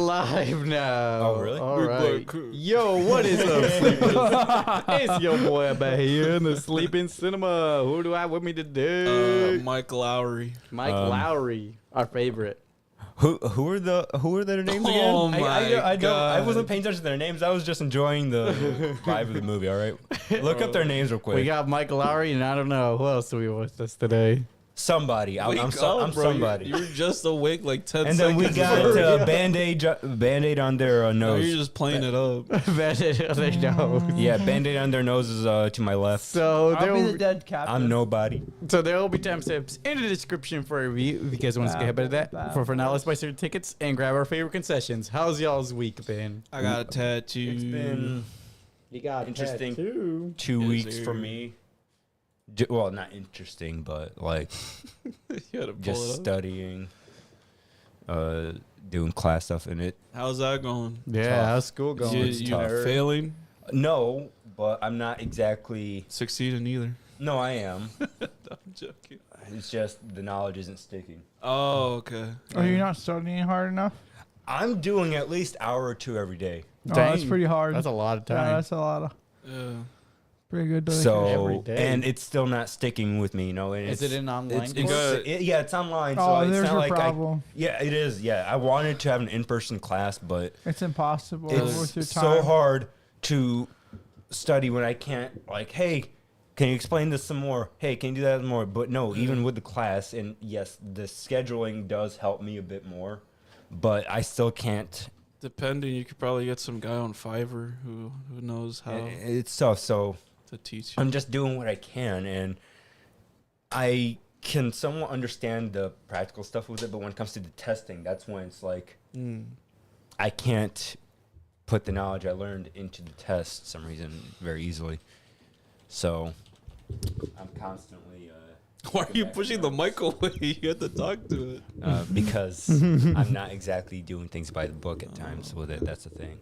live now. Oh, really? All right. Yo, what is up, sleepers? It's your boy back here in the Sleeping Cinema. Who do I have with me today? Mike Lowry. Mike Lowry, our favorite. Who are their names again? Oh my I wasn't paying attention to their names. I was just enjoying the vibe of the movie. All right, look up their names real quick. We got Mike Lowry, and I don't know who else do we with us today. Somebody. I'm Bro. somebody. You were just awake like 10 And seconds then we got ago. Band-Aid on their No, nose. you're just playing it up. They know. Yeah, Band-Aid on their nose is to my left. So I'll be there, the dead captain. I'm nobody. so there will be timestamps in the description for a review if you guys want to get ahead of that. For now, let's buy certain tickets and grab our favorite concessions. How's y'all's week been? I got a tattoo. It's been You got interesting tattoo. 2 Yes, weeks sir. for me. Well, not interesting, but like You gotta pull just it up. studying, doing class stuff in it. How's that going? Yeah, Tough. how's school going? You tough. failing? No, but I'm not exactly. Succeeding either. No, I am. I'm joking. It's just the knowledge isn't sticking. Oh, okay. Are you not studying hard enough? I'm doing at least hour or two every day. Oh, that's Dang. pretty hard. That's a lot of Yeah, time. that's a lot of Yeah. pretty good. Every So, day. and it's still not sticking with me, you know. And Is it an online It's, course? yeah, it's online. So Oh, it's there's not your like problem. yeah, it is. Yeah, I wanted to have an in-person class, but It's impossible it's with your time. so hard to study when I can't. Like, hey, can you explain this some more? Hey, can you do that more? But no, even with the class, and yes, the scheduling does help me a bit more, but I still can't. Depending, you could probably get some guy on Fiverr who knows how It's tough. So to teach you. I'm just doing what I can, and I can somewhat understand the practical stuff with it, but when it comes to the testing, that's when it's like I can't put the knowledge I learned into the test for some reason very easily. So I'm constantly Why are you pushing the mic away? You have to talk to it. because I'm not exactly doing things by the book at times with it. That's the thing.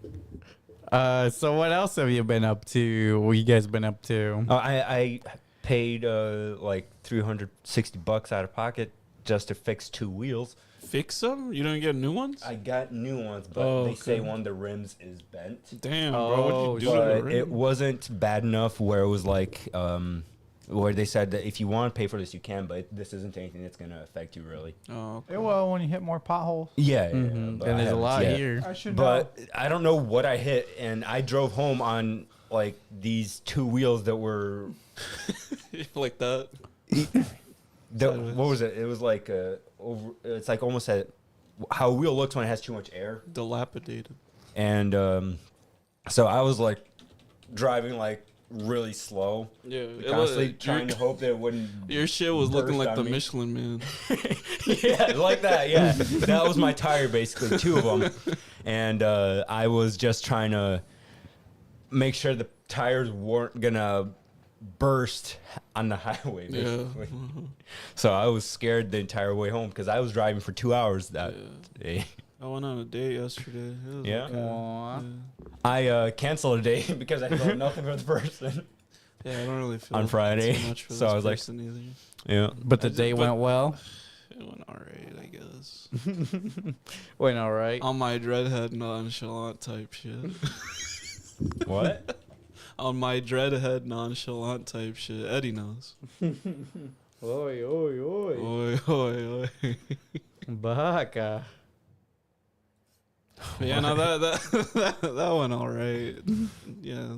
So what else have you been up to? What you guys been up to? I paid like $360 out of pocket just to fix 2 wheels. Fix them? You don't get new ones? I got new ones, but Oh, they say okay. one of the rims is bent. Damn, bro. Oh, What'd you do to the But rim? it wasn't bad enough where it was like where they said that if you want to pay for this, you can, but this isn't anything that's going to affect you really. Oh, okay. It will when you hit more potholes. Yeah, Mhm. but And I there's a haven't lot yet. here. I should But I don't know what I hit, and I drove home on like these 2 wheels that were Like that. what was it? It was like over. It's like almost how a wheel looks when it has too much air, Dilapidated. and so I was like driving like really slow, Yeah. constantly trying to hope that it wouldn't. Your shit was looking burst like on the me. Michelin Man. Yeah, like that. Yeah, that was my tire, basically 2 of them, and I was just trying to make sure the tires weren't gonna burst on the highway, basically. Yeah. So I was scared the entire way home because I was driving for 2 hours that day. I went on a date yesterday. It was Yeah? okay. Aw. I canceled a date because I felt nothing for the person. Yeah, I don't really feel On Friday. too much for So this I was like- person either. Yeah. But the I did- day but- went well. It went alright, I guess. Went all right. On my dreadhead nonchalant type shit. What? On my dreadhead nonchalant type shit. Eddie knows. Oi, oi, oi. Oi, oi, oi. Baka. But yeah, no, that went alright. Yeah,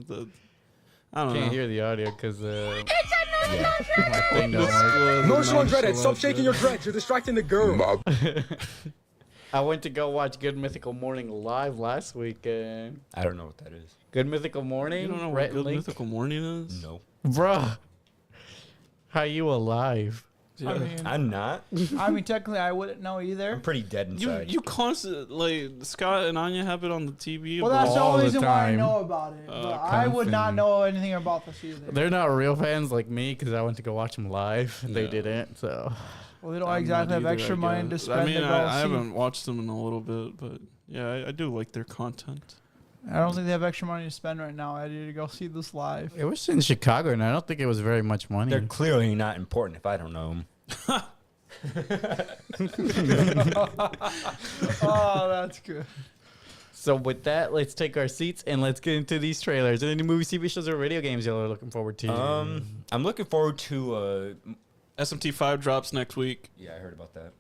I don't Can't know. hear the audio because Yeah. my thing don't work. Nonchalant dreadhead, stop shaking your dreads. You're distracting the girl. I went to go watch Good Mythical Morning live last weekend. I don't know what that is. Good Mythical Morning? You don't know Rhett what Good Link? Mythical Morning is? No. Bruh. How you alive? Yeah. I'm not. I mean, technically, I wouldn't know either. I'm pretty dead You inside. you constantly like Scott and Anya have it on the TV. Well, about- that's the all only the reason why I time. know about it. But I would not constantly. know anything about this either. They're not real fans like me because I went to go watch them live and they Yeah. didn't. So Well, they don't I'm exactly not have either, extra I money to guess. spend I mean, to go I see. haven't watched them in a little bit, but yeah, I do like their content. I don't think they have extra money to spend right now, Eddie, to go see this live. it was in Chicago and I don't think it was very much money. They're clearly not important if I don't know them. Oh, that's good. So with that, let's take our seats and let's get into these trailers. Any movies, TV shows, or video games y'all are looking forward to? I'm looking forward to. SMT5 drops next week. Yeah, I heard about that.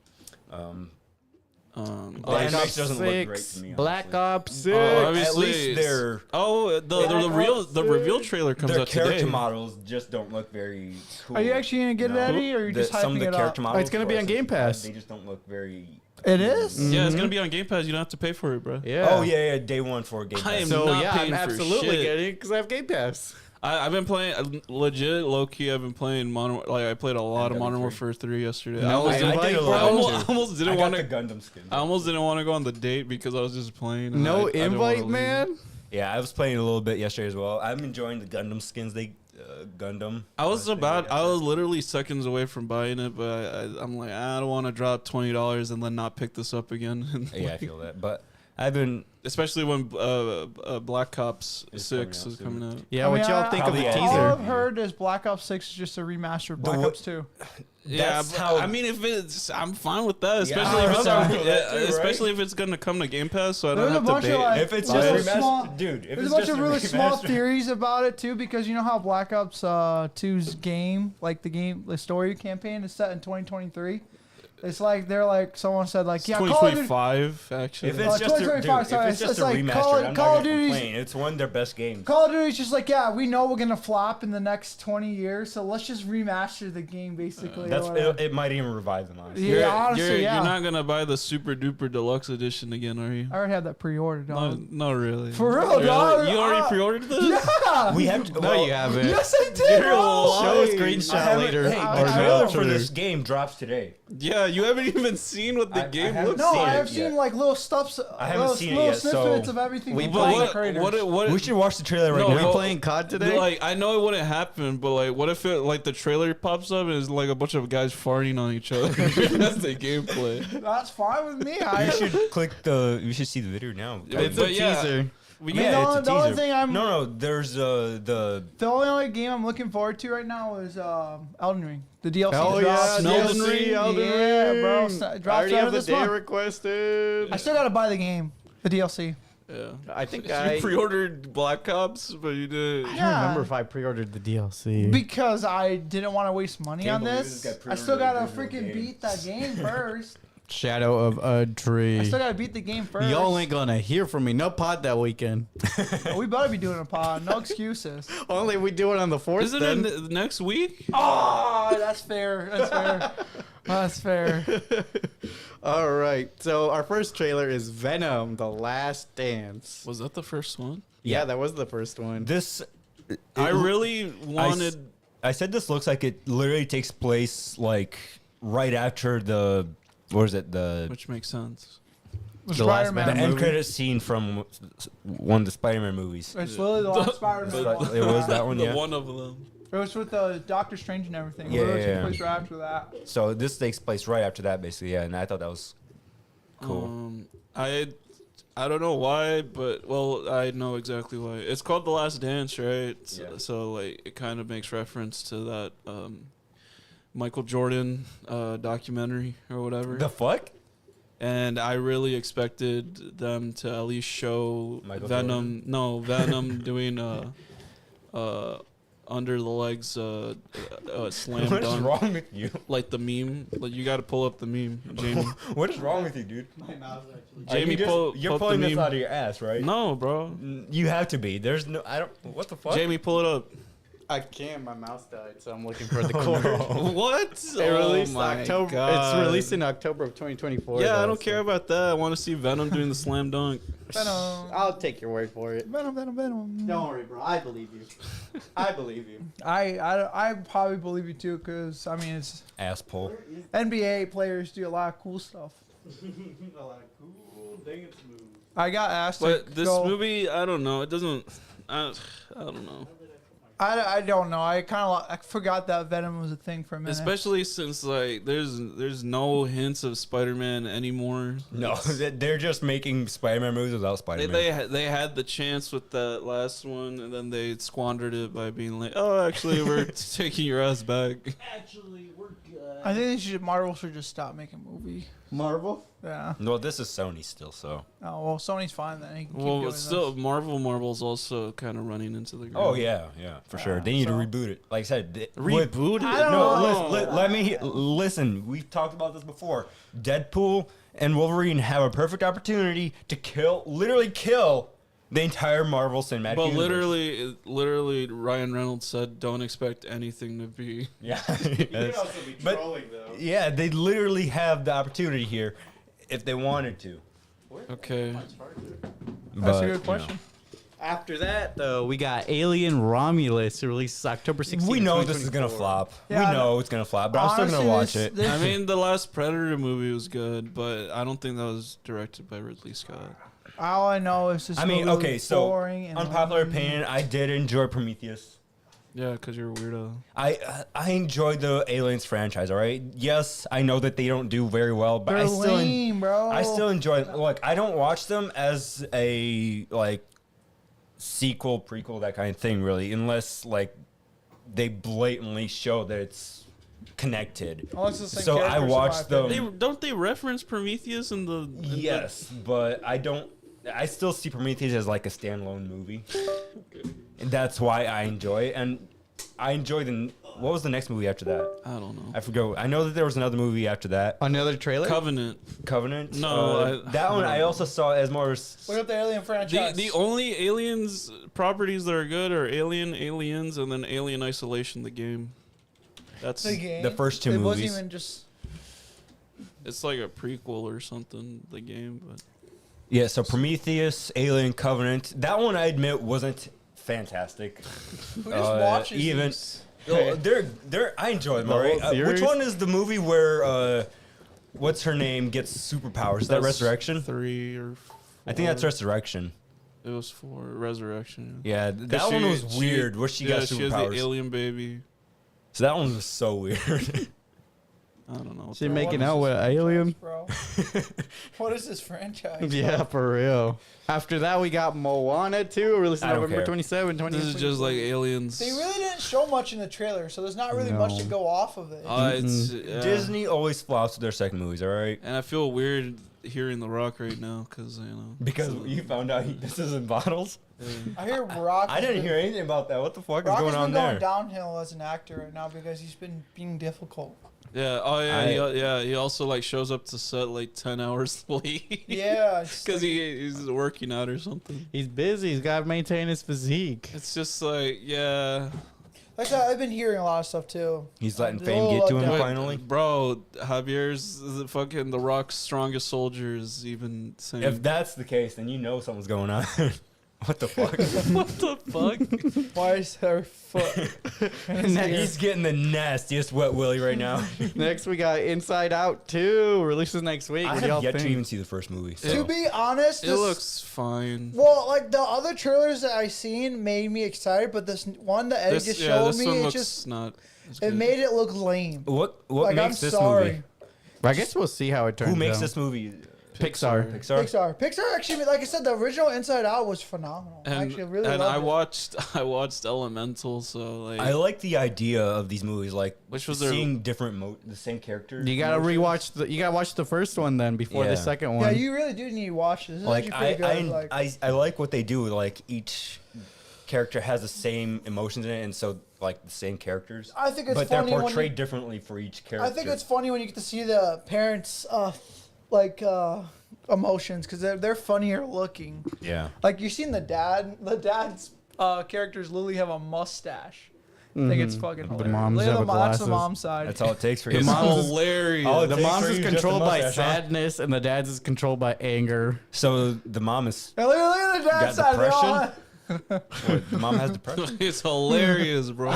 Black Animation Ops doesn't look great 6. to me, Black honestly. Ops 6. At Obviously, least their the reveal trailer comes their out character today. models just don't look very cool. Are you actually gonna get it, Eddie, or are you just Some of hyping the it character up? models It's gonna for be on Game SMT5, Pass. They just don't look very. It is? Yeah, it's gonna be on Game Pass. You don't have to pay for it, bro. Yeah. Oh yeah, day one for Game I Pass. am So not yeah, I'm paying for absolutely shit. getting it because I have Game Pass. I've been playing legit low key. I've been playing Modern. Like I played a lot of Modern Warfare 3 yesterday. I almost, invite, I did a bro. lot. almost I didn't got want the to. Gundam skin. I almost didn't want to go on the date because I was just playing. and No I didn't invite, wanna leave. man. Yeah, I was playing a little bit yesterday as well. I'm enjoying the Gundam skins. They Gundam. I was literally seconds away from buying it, but I'm like, I don't want to drop $20 and then not pick this up again. And Yeah, I feel that. But I've been. especially when Black Ops It's 6 coming out is coming out. Yeah, what y'all think of the probably All teaser? I've heard is Black Ops 6 is just a remastered Black Ops 2. Yeah, That's but, how- I mean, if it's, I'm fine with that, Yeah, especially if it's I'm on, fine with that too, right? especially if it's gonna come to Game Pass, so I There's don't a have to bunch of, pay. like, If it's There's just a remastered, small- dude. If There's it's a bunch just of really small remastered- theories about it too, because you know how Black Ops 2's game, like the story campaign, is set in 2023. It's like they're like someone said like It's yeah, Call of Duty. 2025 actually. If it's just a, dude, 2025, if sorry, it's just it's a like remaster, Call I'm of not gonna Duty's- complain. It's one of their best games. Call of Duty's just like, yeah, we know we're gonna flop in the next 20 years, so let's just remaster the game basically. That's or whatever. it might even revive them, honestly. Yeah, honestly, yeah. You're not gonna buy the super duper deluxe edition again, are you? I already had that pre-ordered, No, dog. no, really. For real, Really? dog. You already pre-ordered this? Yeah. We have to. No, you haven't. Yes, I did. You're bro. Show a lying. screenshot later. Hey, I the have trailer it. for this game drops today. Yeah, you haven't even seen what the I game haven't looks No, seen like. I have it seen yet. like little stuffs, I haven't seen it little yet, so snippets of everything we we play- play. We should watch the trailer right No, now. We playing COD today? Like, I know it wouldn't happen, but like, what if it like the trailer pops up and it's like a bunch of guys farting on each other? That's the gameplay. That's fine with me. You should click the. You should see the video now. It's But a yeah. teaser. We mean, got- the it's a only teaser. thing I'm- No, there's the. The only game I'm looking forward to right now is Elden Ring. The DLC Hell drops. yeah, Elden DLC, Ring? Elden Yeah, Ring. bro. It I drops already out have of the this day month. requested. I still gotta buy the game, the DLC. Yeah. I think You I pre-ordered Black Ops, but you did. I Yeah. don't remember if I pre-ordered the DLC. Because I didn't want to waste money Can't on believe this. this guy I still gotta pre-ordered the freaking game. beat that game first. Shadow of a Tree. I still gotta beat the game first. Y'all ain't gonna hear from me. No pod that weekend. We better be doing a pod. No excuses. Only we do it on the 4th. Isn't then. it next week? Oh, that's fair. That's fair. That's fair. All right. So our first trailer is Venom: The Last Dance. Was that the first one? Yeah, that was the first one. This. I really wanted. I said this looks like it literally takes place like right after the. What is it? The Which makes sense. The last Spider-Man. the Venom end movie? credit scene from one of the Spider-Man movies. It's literally the last Spider-Man one. It was that one, The yeah. one of them. It was with Doctor Strange and everything. Yeah, It literally yeah, took place right after that. So this takes place right after that, basically. Yeah, and I thought that was cool. I don't know why, but well, I know exactly why. It's called The Last Dance, right? Yeah. So like, it kind of makes reference to that Michael Jordan documentary or whatever. The fuck? And I really expected them to at least show Michael Venom. No, Venom doing under the legs slam What is dunk, wrong with you? like the meme. Like you got to pull up the meme, Jamie. What is wrong with you, dude? Jamie, You're pull pulling up the this meme. out of your ass, right? No, bro. You have to be. There's no. I don't. What the fuck? Jamie, pull it up. I can't. My mouse died, so I'm looking for the cord. What? It released Oh my October. God. It's released in October of 2024. Yeah, I though, don't care about that. I want to see Venom doing the slam dunk. Venom. I'll take your word for it. Venom. Don't worry, bro. I believe you. I believe you. I probably believe you too, because I mean it's Ass pull. NBA players do a lot of cool stuff. A lot of cool dance moves. I got asked But to this go, movie, I don't know. It doesn't. I don't know. I don't know. I kind of I forgot that Venom was a thing for a minute. Especially since like there's no hints of Spider-Man anymore. No, they're just making Spider-Man movies without Spider-Man. They had the chance with that last one, and then they squandered it by being like, "Oh, actually, we're taking your ass back." Actually, we're good. I think Marvel should just stop making movie. Marvel. Yeah. Well, this is Sony still, so. Oh well, Sony's fine then. He can keep Well, doing it's still this. Marvel's also kind of running into the ground. Oh yeah, for sure. They need to so- reboot it. Like I said, Reboot it? I don't No, know. let me listen. We've talked about this before. Deadpool and Wolverine have a perfect opportunity to literally kill the entire Marvel Cinematic But Universe. literally, Ryan Reynolds said, "Don't expect anything to be." Yeah. But though. Yeah, they literally have the opportunity here if they wanted to. Okay. That's a good question. after that, though, we got Alien Romulus, released October 16th. We know this is gonna flop. Yeah, we know it's gonna flop, but I'm still gonna watch Honestly, it. this- I mean, the last Predator movie was good, but I don't think that was directed by Ridley Scott. All I know is this. I mean, movie okay, was so boring and unpopular lame. opinion, I did enjoy Prometheus. Yeah, because you're a weirdo. I enjoyed the Aliens franchise. All right, yes, I know that they don't do very well, but They're I still lame, bro. I still enjoy. Like, I don't watch them as a sequel, prequel, that kind of thing, really, unless like they blatantly show that it's connected. Unless it's the same So I characters, in my watched them. opinion. Don't they reference Prometheus in the? Yes, but I don't. I still see Prometheus as like a standalone movie, and that's why I enjoy it. And I enjoy the. What was the next movie after that? I don't know. I forgot. I know that there was another movie after that. Another trailer? Covenant. Covenant. No, that one I also saw as more. What about the Alien franchise? The only Aliens properties that are good are Alien, Aliens, and then Alien Isolation, the game. That's the game. the first two it movies. wasn't even just. it's like a prequel or something. The game, but Yeah, so Prometheus, Alien, Covenant. That one I admit wasn't fantastic. Who just watches even these? Oh, they're I enjoy them. The All right. whole series? Which one is the movie where what's her name gets superpowers? Is that that's Resurrection? 3 or 4. I think that's Resurrection. It was 4 Resurrection. Yeah, that one was weird. Where she got She has the superpowers. alien baby. So that one was so weird. I don't know. She Bro, making what is out this with an alien? franchise, bro? What is this franchise? Yeah, for real. After that, we got Moana 2, released I don't November care. 27, This is just like aliens. They really didn't show much in the trailer, so there's not really much to No. go off of it. It's, yeah. Disney always flops with their second movies. All right. And I feel weird hearing The Rock right now because Because you found out this is in bottles. I hear Rock. I didn't hear anything about that. What the fuck Rock is going has on been going there? downhill as an actor right now because he's been being difficult. Yeah. Oh yeah. He also like shows up to set like 10 hours late. Yeah, it's Because he's working out or something. He's busy. He's got to maintain his physique. It's just like yeah. like I've been hearing a lot of stuff too. He's letting The fame little get to him letdown. finally. Bro, Javier's the fucking The Rock's strongest soldier is even saying. If that's the case, then you know something's going on. What the fuck? what the fuck? Why is her foot? He's getting the nastiest wet willy right now. Next, we got Inside Out 2, releases next week. I What do y'all have yet think? to even see the first movie. To So. be honest, It looks fine. well. Like the other trailers that I seen made me excited, but this one that Eddie just showed this me, one it looks just not. as it good. made it look lame. What Like I'm makes this sorry. movie? I guess we'll see how it turns out. Who makes this movie? Pixar. Pixar actually, like I said, the original Inside Out was phenomenal. I And, actually really and loved I it. watched Elemental, so like I like the idea of these movies, like Which was their- seeing different the same characters. You gotta emotions. rewatch you gotta watch the first one then before Yeah. the second Yeah, one. you really do need to watch this. This is Like actually pretty good. Like, I like what they do. Like each character has the same emotions in it, and so like the same characters. I think it's but they're funny when portrayed you- differently for each character. I think it's funny when you get to see the parents' emotions because they're funnier looking. Yeah. Like you've seen the dad. The dad's characters literally have a mustache. I think it's fucking The hilarious. moms That's have the glasses. mom's side. That's all it takes for The you. mom's is- hilarious. Oh, The Thanks mom's for is you, just controlled the by mustache, huh? sadness, and the dad's is controlled by anger. So the mom is. Hey, look at the dad's Got side. They all depression? have- What, the mom has depression. it's hilarious, bro.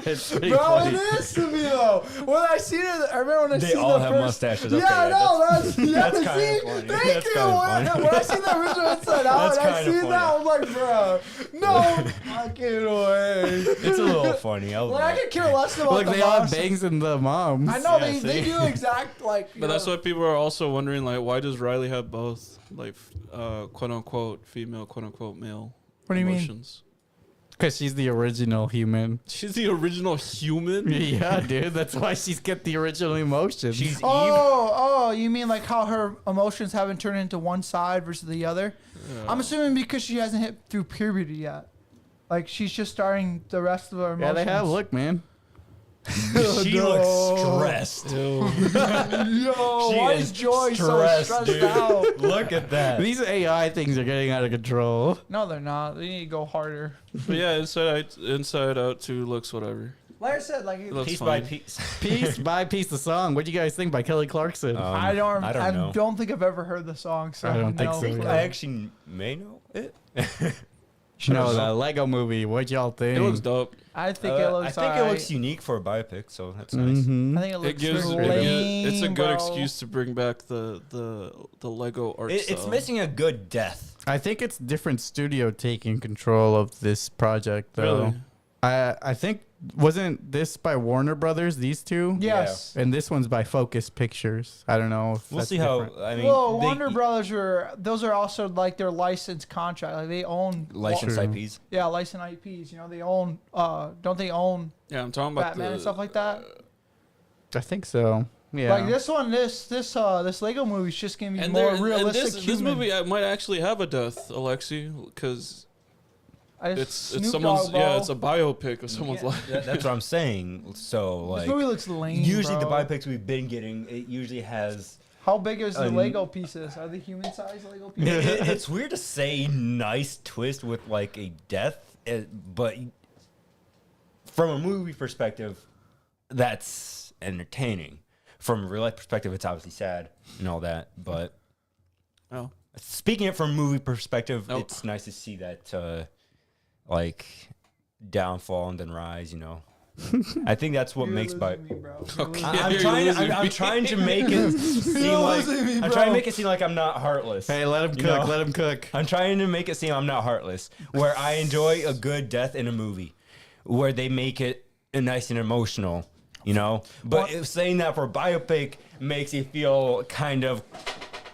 It's pretty Bro, funny. it is to me though. When I seen it, I remember when I They seen all the have first. mustaches. Yeah, Okay, I know. That's that's yeah. kinda See, funny. thank That's you. kinda funny. When I seen the original Inside Out, That's and I kinda seen that, funny. I'm like, bro, no fucking way. It's a little funny. I'll Like I admit. could care less about Look, the they all have moms. bangs in the moms. I know Yeah, they see? do exact like. But that's why people are also wondering, like, why does Riley have both, like, quote unquote female, quote unquote male What do you mean? emotions? Because she's the original human. She's the original human. Yeah, dude. That's why she's get the original emotions. She's Eve. Oh, you mean like how her emotions haven't turned into one side versus the other? I'm assuming because she hasn't hit through puberty yet. Like she's just starting the rest of her Yeah, emotions. they have. Look, man. She looks stressed. Yo, She why is is Joy so stressed, stressed dude. out? Look at that. These AI things are getting out of control. No, they're not. They need to go harder. But yeah, Inside Out 2 looks whatever. Like I said, like It looks Piece fine. by piece. Piece by piece, the song. What do you guys think by Kelly Clarkson? I don't know. think I've ever heard the song. So I don't think no. so. I actually may know it. No, the Lego movie. What y'all think? It looks dope. I think it looks. I think it looks unique for a biopic, so that's nice. Mhm. I think it looks It gives lame, it's a good bro. excuse to bring back the Lego art It's style. missing a good death. I think it's different studio taking control of this project, though. Really? I think wasn't this by Warner Brothers? These two, Yes. and this one's by Focus Pictures. I don't know. If We'll that's see different. how. I mean, Well, they Warner Brothers those are also like their licensed contract. Like they own licensed True. IPs. Yeah, licensed IPs. You know, they own. Don't they own Yeah, I'm talking about Batman and stuff like that? I think so. Yeah. Like this one, this Lego movie's just gonna be And, more and realistic. this movie might actually have a death, Alexi, because it's someone's it's a biopic of someone's life. That's what I'm saying. So This like, movie looks lame. usually bro. the biopics we've been getting, it usually has. How big is the Um, Lego pieces? Are they human-sized Lego pieces? It's weird to say nice twist with like a death, but from a movie perspective, that's entertaining. From a real life perspective, it's obviously sad and all that. But Oh, speaking it from a movie perspective, Nope. it's nice to see that like downfall and then rise. You know, I think that's what You're makes losing by. me, bro. Okay. I'm You're trying. losing I'm me. trying to make it seem like losing me, I'm bro. trying to make it seem like I'm not heartless. Hey, let him You cook. know? Let him cook. I'm trying to make it seem I'm not heartless, where I enjoy a good death in a movie, where they make it nice and emotional, you know. But if saying that for a biopic makes you feel kind of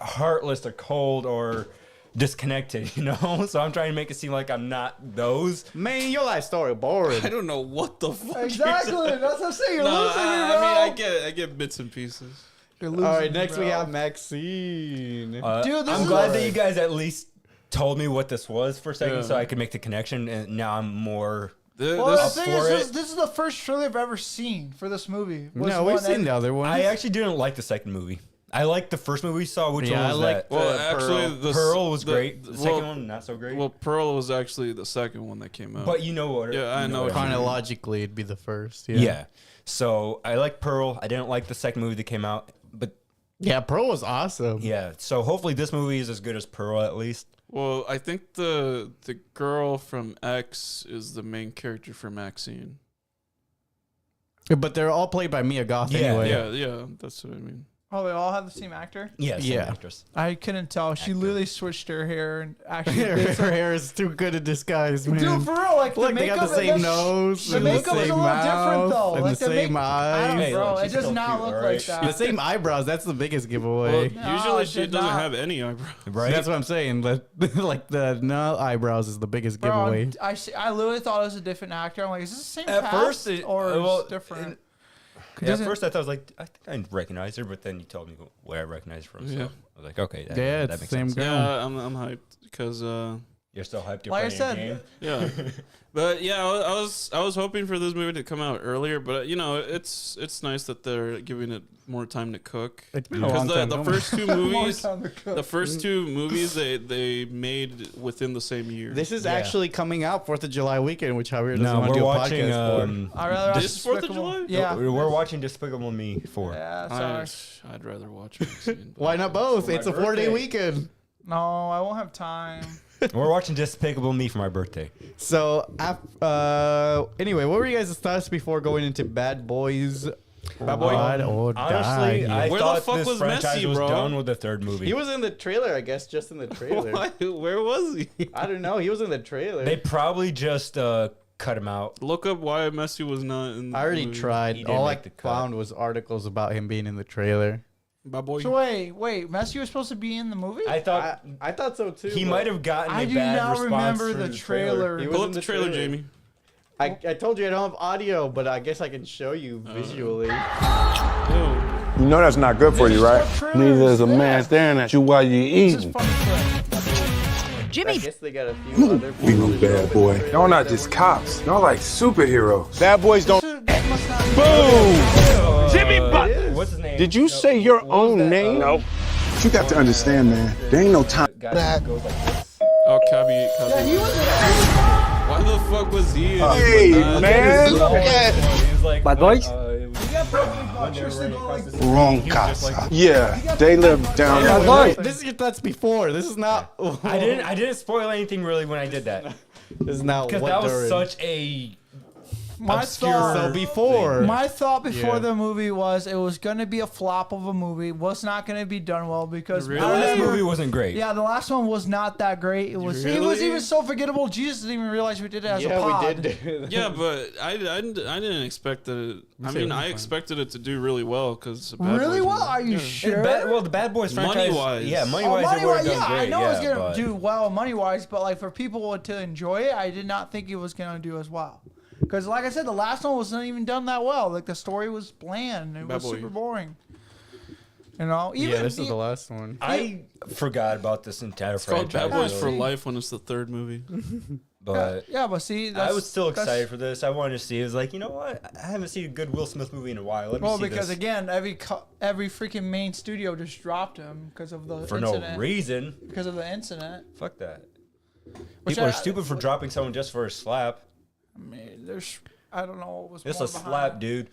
heartless or cold or disconnected, you know. So I'm trying to make it seem like I'm not those. Man, your life story boring. I don't know what the fuck. Exactly. That's what I'm saying. You're No, losing me, bro. I mean, I get bits and pieces. You're All losing right, me, next bro. we have Maxine. Dude, this I'm is glad a- that you guys at least told me what this was for a second, Yeah. so I could make the connection. And now I'm more. Well, This- the thing for is, it. this is the first trailer I've ever seen for this movie. Was No, we've one seen that- the other one. I actually didn't like the second movie. I liked the first movie we saw. Which Yeah, one I was liked that? well, Pearl. actually, the Pearl was great. The well, second one, not so great. Well, Pearl was actually the second one that came out. But you know what? Yeah, I you know what what you mean. Chronologically, it'd be the first. Yeah. So I like Pearl. I didn't like the second movie that came out, but Yeah, Pearl was awesome. yeah. So hopefully this movie is as good as Pearl at least. Well, I think the girl from X is the main character for Maxine. But they're all played by Mia Goth Yeah, anyway. Yeah, that's what I mean. Oh, they all have the same actor? Yeah. Same Yeah. Actress. I couldn't tell. She Actor. literally switched her hair and actually her, did some- hair is too good a disguise, man. Dude, for real, like Look, the they makeup got the and same nose, the and makeup the is a same little different, mouth, though. and Like, the the same make- I don't eyes. Hey, bro, look, it she's does still not cute, look alright? like that. The same eyebrows. That's the biggest Well, giveaway. No, usually it she did doesn't not. have any eyebrows. Right. That's what I'm saying. Like the no eyebrows is the biggest Bro, giveaway. I literally thought it was a different actor. I'm like, is this the same At cast first, or well, is it different? At Doesn't- first, I thought I was like, I think I recognize her, but then you told me where I recognize her from. So Yeah. I was like, okay, that, Yeah, that it's makes the same sense. girl. Yeah, I'm hyped because You're still hyped. You're Like I playing a said, game. yeah. But yeah, I was hoping for this movie to come out earlier, but you know, it's nice that they're giving it more time to cook. It's been a Because long time the coming. first two More movies, time to cook. the first two movies they made within the same year. This is Yeah. actually coming out 4th of July weekend, which Javier doesn't No, want to we're do a watching. podcast for. I rather watch This is 4th of Despicable- July? Yeah. We're watching Despicable Me 4. Yeah, I, sorry. I'd rather watch Maxine. Why not both? For my It's a 4-day birthday. weekend. No, I won't have time. We're watching Despicable Me for my birthday. So, anyway, what were you guys' thoughts before going into Bad Boys? Bad Boy? Ride or Honestly, Die? I Where the thought fuck this was franchise Messi, was bro? done with the third movie. He was in the trailer, I guess, just in the trailer. Why? Where was he? I don't know. He was in the trailer. They probably just cut him out. Look up why Messi was not in. I already the movie. tried. He didn't All I make the cut. found was articles about him being in the trailer. Bad boy. So wait, Messi was supposed to be in the movie? I thought I thought so too. he but might have gotten I a do bad not response remember for the trailer. He was Pull in up the trailer, Jamie. I told you I don't have audio, but I guess I can show you visually. Oh. You know that's not good for you, right? What trailer Neither is a is man that? staring at you while you're This is eating. funny. I guess they got a few other We people know to show bad up boy. in the trailer Y'all not that just were- cops. Y'all like superheroes. Bad boys don't. This must not be- Boom! Jimmy Butt. What's his name? Did you say your own name? No. You got to understand, man. There ain't no time. Guy that goes like this. Oh, Cabby. Yeah, he was in Why the fuck was he in? Hey, man. He was like, Bad boys? Wrong casa. Yeah, they live down Bad there. boy. That's before. This is not. I didn't spoil anything really when I did that This is not because what that was during. such a My So thought, before. my thought before Yeah. the movie was it was gonna be a flop of a movie. Was not gonna be done well because Really? This I- movie wasn't great. Yeah, the last one was not that great. It was Really? even so forgettable. Jesus didn't even realize we did it as a Yeah, pod. we did. Do that. Yeah, but I didn't expect that. say it was I fine. expected it to do really well because Really well? Are you sure? The Bad Boys franchise. Money-wise. Yeah, Oh, money-wise, it would have done yeah, great. I know yeah, it's gonna but- do well money wise, but like for people to enjoy it, I did not think it was gonna do as well. Because like I said, the last one wasn't even done that well. Like the story was bland. It was Bad boy. super boring. You know, even Yeah, this is the last one. I forgot about this entire It's called franchise. Bad Boys for really, Life when it's the third movie. But yeah, but see, I that's, was still that's- excited for this. I wanted to see. It was like, you know what? I haven't seen a good Will Smith movie in a while. Let me Well, see because this. again, every freaking main studio just dropped him because of the For incident. no reason. Because of the incident. Fuck that. Which People I- are stupid for dropping someone just for a slap. I mean, there's I don't know what was Just more a behind slap, it. dude.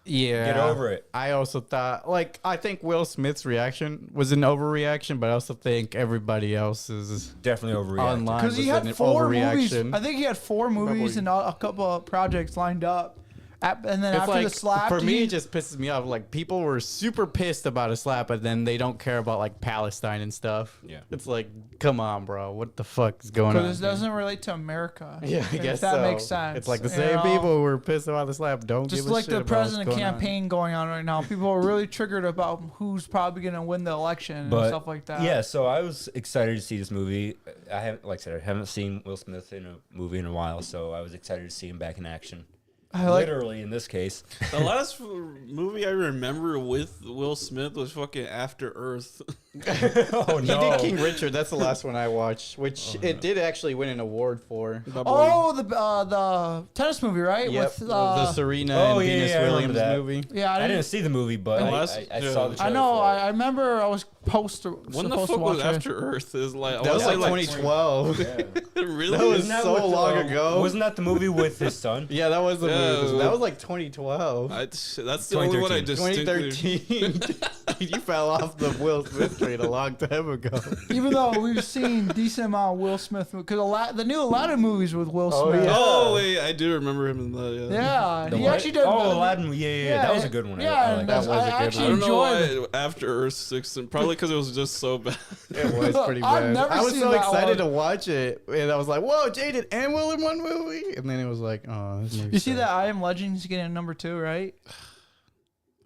Yeah. Get over it. I also thought, like, I think Will Smith's reaction was an overreaction, but I also think everybody else's Definitely overreacted. online Because was he an had 4 movies. overreaction. I think he had 4 movies and a couple of projects lined up. And then It's after like, the slap, for me, it just pisses me off. Like, people were super pissed about a slap, but then they don't care about, like, Palestine and stuff. Yeah. It's like, come on, bro. What the fuck is going on? because it here? doesn't relate to America. Yeah, I if guess that so. makes sense. It's like the you same know? people who were pissed about the slap. Don't Just give a like shit the about what's president going on. campaign going on right now. People are really triggered about who's probably going to win the election and But stuff like that. yeah, so I was excited to see this movie. I haven't, like I said, I haven't seen Will Smith in a movie in a while, so I was excited to see him back in action. I like. Literally, in this case. The last movie I remember with Will Smith was fucking After Earth. Oh He did King Richard. That's the last one I watched, which it did actually win an award for. Oh, the tennis movie, right? Yep, With the Serena Oh, and yeah, Venus yeah, I remember Williams that. movie. yeah, I didn't see the movie, but The I last- saw the yeah. trailer. I know. for it. I remember I was When the supposed fuck to watch was it. After Earth? Is like That was I like was 2012. really? That was Isn't that so with, long ago. Wasn't that the movie with his son? Yeah, that was the Yeah, movie. That was like 2012. That's the only one I 2013. distinctly. 2013. You fell off the Will Smith train a long time ago. Even though we've seen decent amount of Will Smith, because the new Aladdin movies with Will Oh, Smith. yeah. Oh wait, I do remember him in that. Yeah, The he what? actually did. Oh, Aladdin. Yeah, that was a good one. Yeah, I like and that. That was a good I one. actually I don't know enjoyed. why After Earth 6, probably because it was just so bad. It was pretty I've bad. never I was seen so that excited one. to watch it, and I was like, "Whoa, Jaden and Will in one movie!" And then it was like, "Oh, this movie You see sucks. that I Am Legend is getting a number 2, right?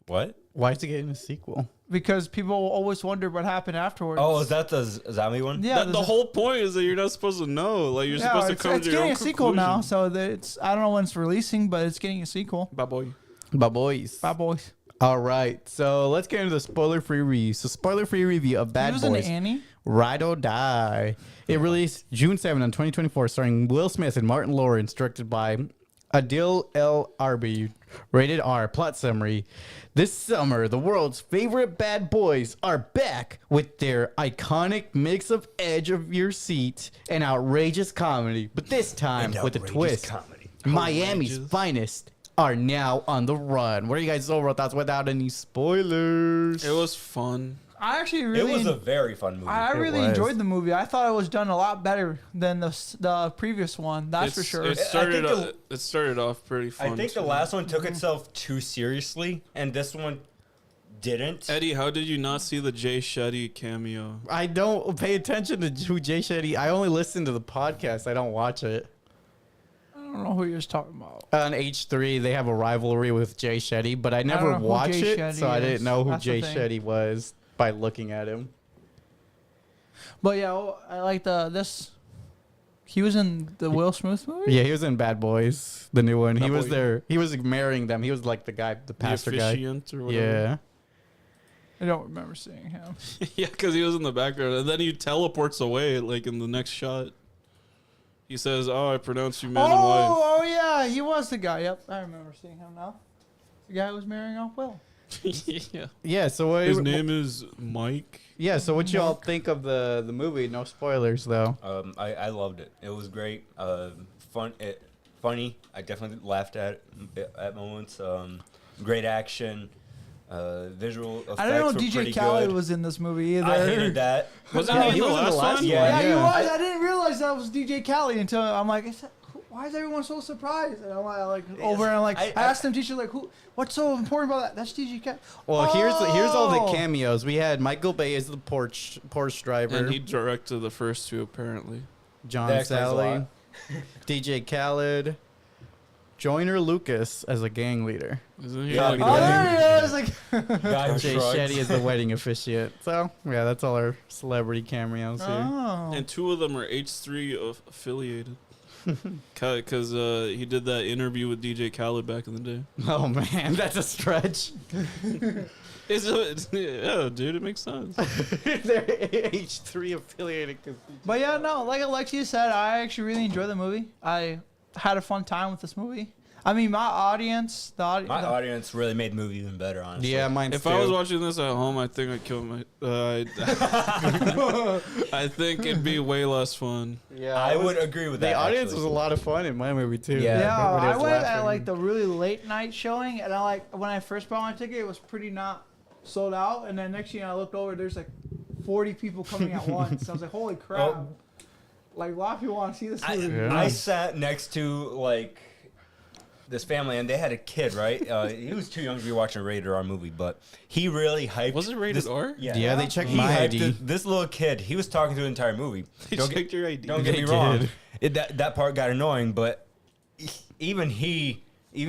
What? Why is it getting a sequel?" Because people always wonder what happened afterwards. Oh, is that the zombie one? yeah? The there's a- whole point is that you're not supposed to know. Like you're yeah, supposed to come it's to your getting own a sequel now, conclusion. so that it's I don't know when it's releasing, but it's getting a sequel. Bad boy. Bye, boys. Bad Boys. All right, so let's get into the spoiler-free review. So, spoiler-free review of He Bad was in Boys. Annie. Ride or Die. It released June 7 on 2024, starring Will Smith and Martin Lawrence, directed by Adil El Arbi. Rated R. Plot summary. This summer, the world's favorite bad boys are back with their iconic mix of edge of your seat and outrageous comedy, but this time with a twist. Miami's finest are now on the run. What are you guys' overall thoughts without any spoilers? It was fun. I actually It really. was a very fun movie. I really was. enjoyed the movie. I thought it was done a lot better than the previous one. That's for sure. It started off pretty fun. I think the too. last one took itself too seriously, and this one didn't. Eddie, how did you not see the Jay Shetty cameo? I don't pay attention to who Jay Shetty. I only listen to the podcast. I don't watch it. don't know who you're talking about. On H3, they have a rivalry with Jay Shetty, but I don't never know who watched Jay it, Shetty so I is. didn't know who That's the Jay thing. Shetty was by looking at him. But yeah, I like this. He was in the Will Smith movie. Yeah, he was in Bad Boys, the new one. He Bad was Boy. there. He was marrying them. He was like the guy, the pastor the guy. officiant or whatever. Yeah. I don't remember seeing him. Yeah, because he was in the background, and then he teleports away, like in the next shot. He says, "Oh, I pronounce you man and wife." Oh yeah, he was the guy. Yep, I remember seeing him now. The guy who was marrying off Will. Yeah. Yeah, so what, His name is Mike. yeah, so what y'all think of the movie? No spoilers though. I loved it. It was great. Funny. I definitely laughed at moments. Great action. Visual effects I didn't know were DJ pretty Khaled good. was in this movie either. I hated that. Wasn't Yeah, he in the last one? Yeah, he Yeah. was. I didn't realize that was DJ Khaled until I'm like, why is everyone so surprised? And I'm like over and I'm like, I asked them teacher like, what's so important about that? That's DJ Khaled. Well, here's all the cameos. We had Michael Bay as the Porsche driver, And he directed the first two, apparently. John That explains a Sally, lot. DJ Khaled, Joyner Lucas as a gang leader. Isn't he Yeah, like Oh, the- there he is. Like, Guy who Jay shrugs. Shetty is the wedding officiant. So yeah, that's all our celebrity cameos here. oh. And two of them are H3 affiliated. Because he did that interview with DJ Khaled back in the day. Oh man, that's a stretch. Yeah, dude, it makes sense. They're H3 affiliated. But yeah, no, like Alexia said, I actually really enjoyed the movie. I had a fun time with this movie. I mean, my audience, My audience really made the movie even better, honestly. Yeah, mine. If I was watching this at home, I think I'd kill my. I think it'd be way less fun. yeah, I would agree with that. The audience actually. was a lot of fun in my movie too. Yeah. Yeah, Everybody I was went at laughing. like the really late night showing, and I like when I first bought my ticket, it was pretty not sold out, and then next thing I looked over, there's like 40 people coming at once. I was like, holy crap! Oh. Like a lot of people want to see this movie. Yeah. I sat next to like this family, and they had a kid, right? He was too young to be watching a rated R movie, but he really hyped. Was it rated R? Yeah, they checked He my hyped ID. this little kid. He was talking through the entire movie. They Don't get, checked your ID. don't get They me wrong. did. That part got annoying, but even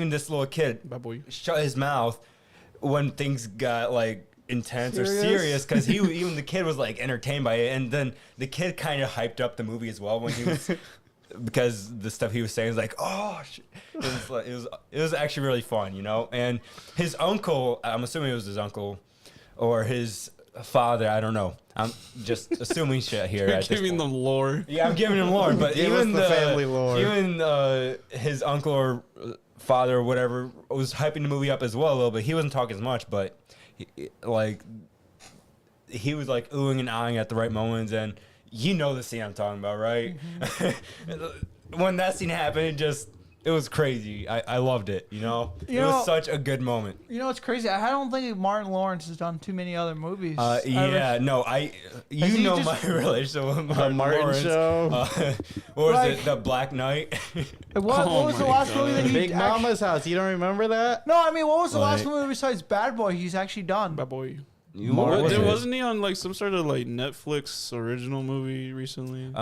this little kid, Bad boy. shut his mouth when things got like intense or Serious? serious because even the kid was like entertained by it, and then the kid kind of hyped up the movie as well when he was because the stuff he was saying was like, oh shit. It was actually really fun, you know. And his uncle, I'm assuming it was his uncle or his father, I don't know, I'm just assuming shit here You're at this giving point. them lore. Yeah, I'm giving him lore, but Give us even the family lore. even his uncle or father or whatever was hyping the movie up as well a little bit. He wasn't talking as much, but he was like oohing and ahhing at the right moments, and you know the scene I'm talking about, right? When that scene happened, it was crazy. I loved it, you know? You It know- was such a good moment. You know what's crazy? I don't think Martin Lawrence has done too many other movies. Yeah, no, Has you he know just- my relationship with Martin, Martin Lawrence. Show. What was Like- it? The Black Knight? What Oh was the my last God. movie that he Big actually- Mama's House. You don't remember that? No, I mean, what was the last Like- movie besides Bad Boy he's actually done? Bad boy. What was it? Wasn't he on like some sort of like Netflix original movie recently?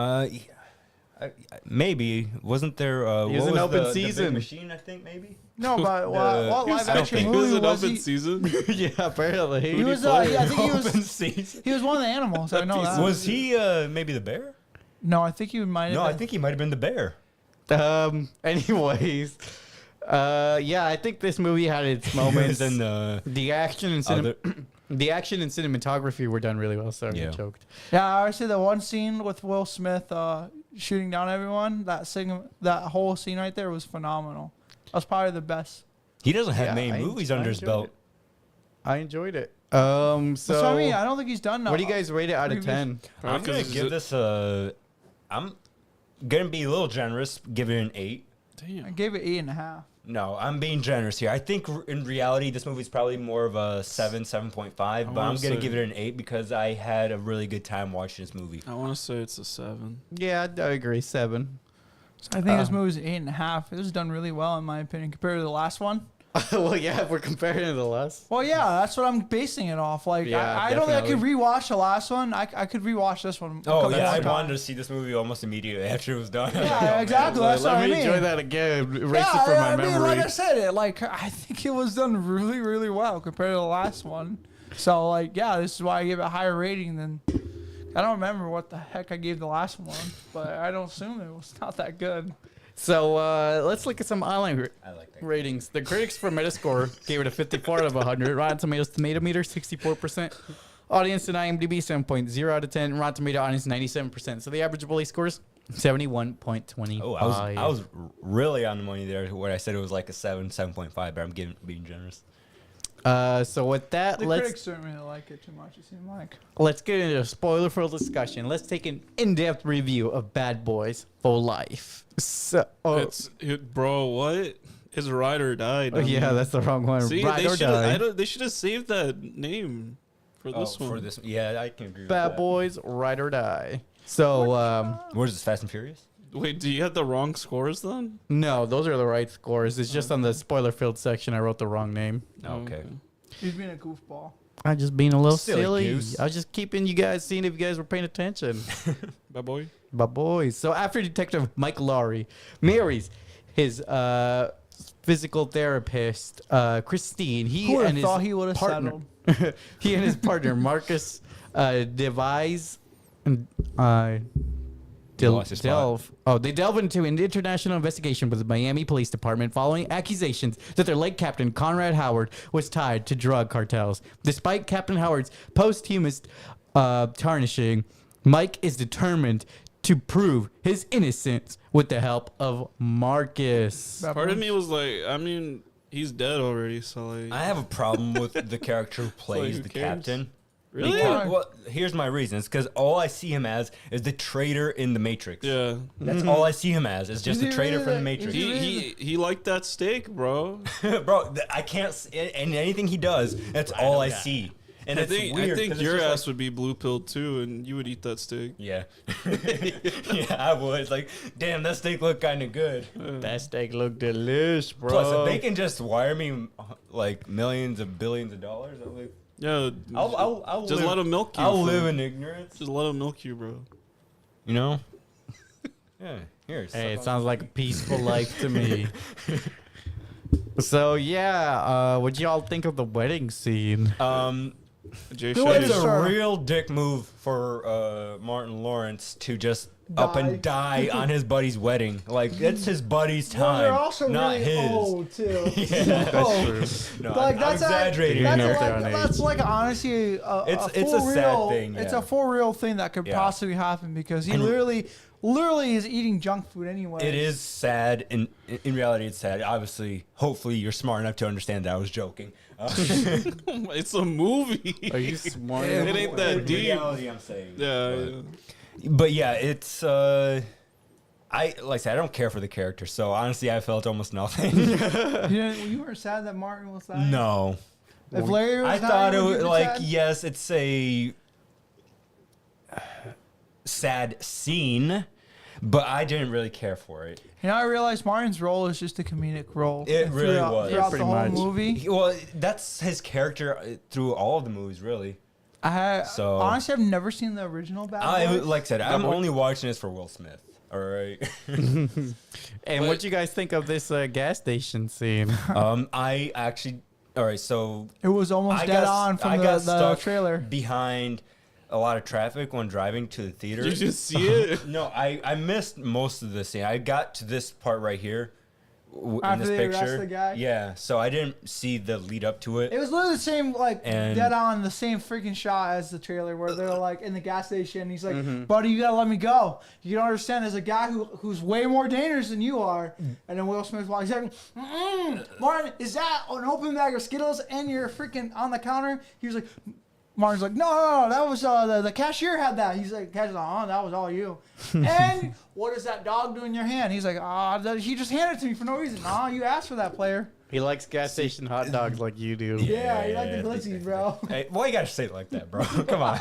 Maybe wasn't there? He was what in was Open the Big Season. Machine, I think maybe. No, but what He was live action something. He was movie in was open he? season. Yeah, apparently. He was, played? I think he Open was. Season. He was one of the animals. I know that. Was he maybe the bear? No, I think he might have. No, I been. think he might have been the bear. Anyways, yeah, I think this movie had its moments. And the The action and other. the action and cinematography were done really well. Sorry, I Yeah. choked. Yeah, I would say the one scene with Will Smith shooting down everyone. That whole scene right there was phenomenal. That was probably the best. He doesn't have Yeah, many I movies en- under I his enjoyed belt. it. I enjoyed it. So So I mean, I don't think he's done. what do you guys rate it out of previous- 10? I'm gonna give this a. I'm gonna be a little generous. Give it an 8. I Damn. gave it 8.5. No, I'm being generous here. I think in reality, this movie's probably more of a 7, 7.5, but I'm wanna going to say- give it an 8 because I had a really good time watching this movie. I want to say it's a 7. Yeah, I agree. 7. So I think this movie's 8.5. It was done really well in my opinion compared to the last one. Well, yeah, if we're comparing to the last. Well, yeah, that's what I'm basing it off. Like, Yeah, I don't think I could definitely. rewatch the last one. I could rewatch this one. a Oh couple yeah, more I times. wanted to see this movie almost immediately after it was done. Yeah, exactly. That's what Let I me mean. enjoy that again. Erase it from my I mean, memory. like I said, I think it was done really, really well compared to the last one. So, like, yeah, this is why I give it a higher rating than. I don't remember what the heck I gave the last one, but I don't assume it was not that good. So let's look at some online I like that. ratings. The critics for Metascore gave it a 54 out of 100. Rotten Tomatoes tomato meter 64%. Audience in IMDb 7.0 out of 10. Rotten Tomato audience 97%. So the average bully scores 71.25. Oh, I was really on the money there when I said it was like a 7.5, but I'm being generous. So with that, The let's critics don't really like it too much, it seemed like. get into a spoiler-filled discussion. Let's take an in-depth review of Bad Boys for Life. So, Bro, what? His ride or died. yeah, that's the wrong one. See, Ride or die. they should have saved that name for this one. For this, yeah, I can agree with Bad that. Boys, Ride or Die. So, What is this, Fast and Furious? Wait, do you have the wrong scores then? no, those are the right scores. It's just on the spoiler-filled section I wrote the wrong name. Oh, okay. He's being a goofball. I just being a little Silly silly. goose. I was just keeping you guys, seeing if you guys were paying attention. Bad boy. Bad Boys. So after Detective Mike Laurie marries his physical therapist, Christine, Who he would've and his thought he would've partner, he and his partner Marcus devise lost his spot. they delve into an international investigation with the Miami Police Department following accusations that their late captain Conrad Howard was tied to drug cartels. Despite Captain Howard's posthumous tarnishing, Mike is determined to prove his innocence with the help of Marcus. Part of me was like, I mean, he's dead already, so like. I have a problem with the character who plays who the cares? captain. Really? Because, well, here's my reason. It's because all I see him as is the traitor in the Matrix. Yeah. That's all I see him as. Is just Is a he traitor really from the that- Matrix. is He liked that steak, bro. Bro, I can't. And anything he does, that's all I see. And I it's think weird. 'cause it's your just ass like- would be blue pilled too, and you would eat that steak. Yeah. Yeah, I would. It's like, damn, that steak looked kind of good. That steak look delicious, bro. Plus, if they can just wire me like millions of billions of dollars, I'm like, Yeah. I'll just live, let him milk you. I'll for- live in ignorance. Just let him milk you, bro. You know? Yeah. Here. Hey, it suck sounds like a peaceful life to me. So yeah, what y'all think of the wedding scene? on- Jay Who It's is Shetty. it? a real dick move for Martin Lawrence to just up Die. and die on his buddy's wedding. Like, it's his buddy's Well, time, they're also not really his. old too. Yeah, That's true. No, Like I'm that's exaggerating. You know That's they're like, on that's age. like honestly It's a sad real, thing, It's yeah. a full real thing that could Yeah. possibly happen because he And- literally is eating junk food anyway. It is sad. In reality, it's sad. Obviously, hopefully, you're smart enough to understand that I was joking. It's a movie. Are you smart? It ain't that In deep. reality, I'm saying. Yeah. But yeah, it's like I said, I don't care for the character, so honestly, I felt almost nothing. You weren't sad that Martin was dying? No, If Larry was I dying, thought it would you was be like sad? yes, it's a sad scene, but I didn't really care for it. You know, I realized Martin's role is just a comedic role. It really was. Throughout Pretty the whole much. movie. Well, that's his character through all of the movies, really. So honestly, I've never seen the original Bad Boys. Like I said, I'm only watching this for Will Smith. All right. And what you guys think of this gas station scene? I actually. All right. So It was almost I dead got- on I from got the stuck trailer. behind a lot of traffic when driving to the theater. Did you just see it? No, I missed most of the scene. I got to this part right here in After this they arrest picture. the guy? Yeah, so I didn't see the lead up to it. It was literally the same, like, And- dead on the same freaking shot as the trailer where they're, like, in the gas station. And he's like, Mm-hmm. buddy, you gotta let me go. You don't understand. There's a guy who's way more dangerous than you are. And then Will Smith walks like, Martin, is that an open bag of Skittles and you're freaking on the counter? He was like, Martin's like, no, that was, the cashier had that. He's like, cashier's like, oh, that was all you. And what does that dog do in your hand? He's like, he just handed it to me for no reason. Nah, you asked for that, player. He likes gas station hot dogs like you do. Yeah, you like the glitzy, bro. Hey, why you gotta say it like that, bro? Come on.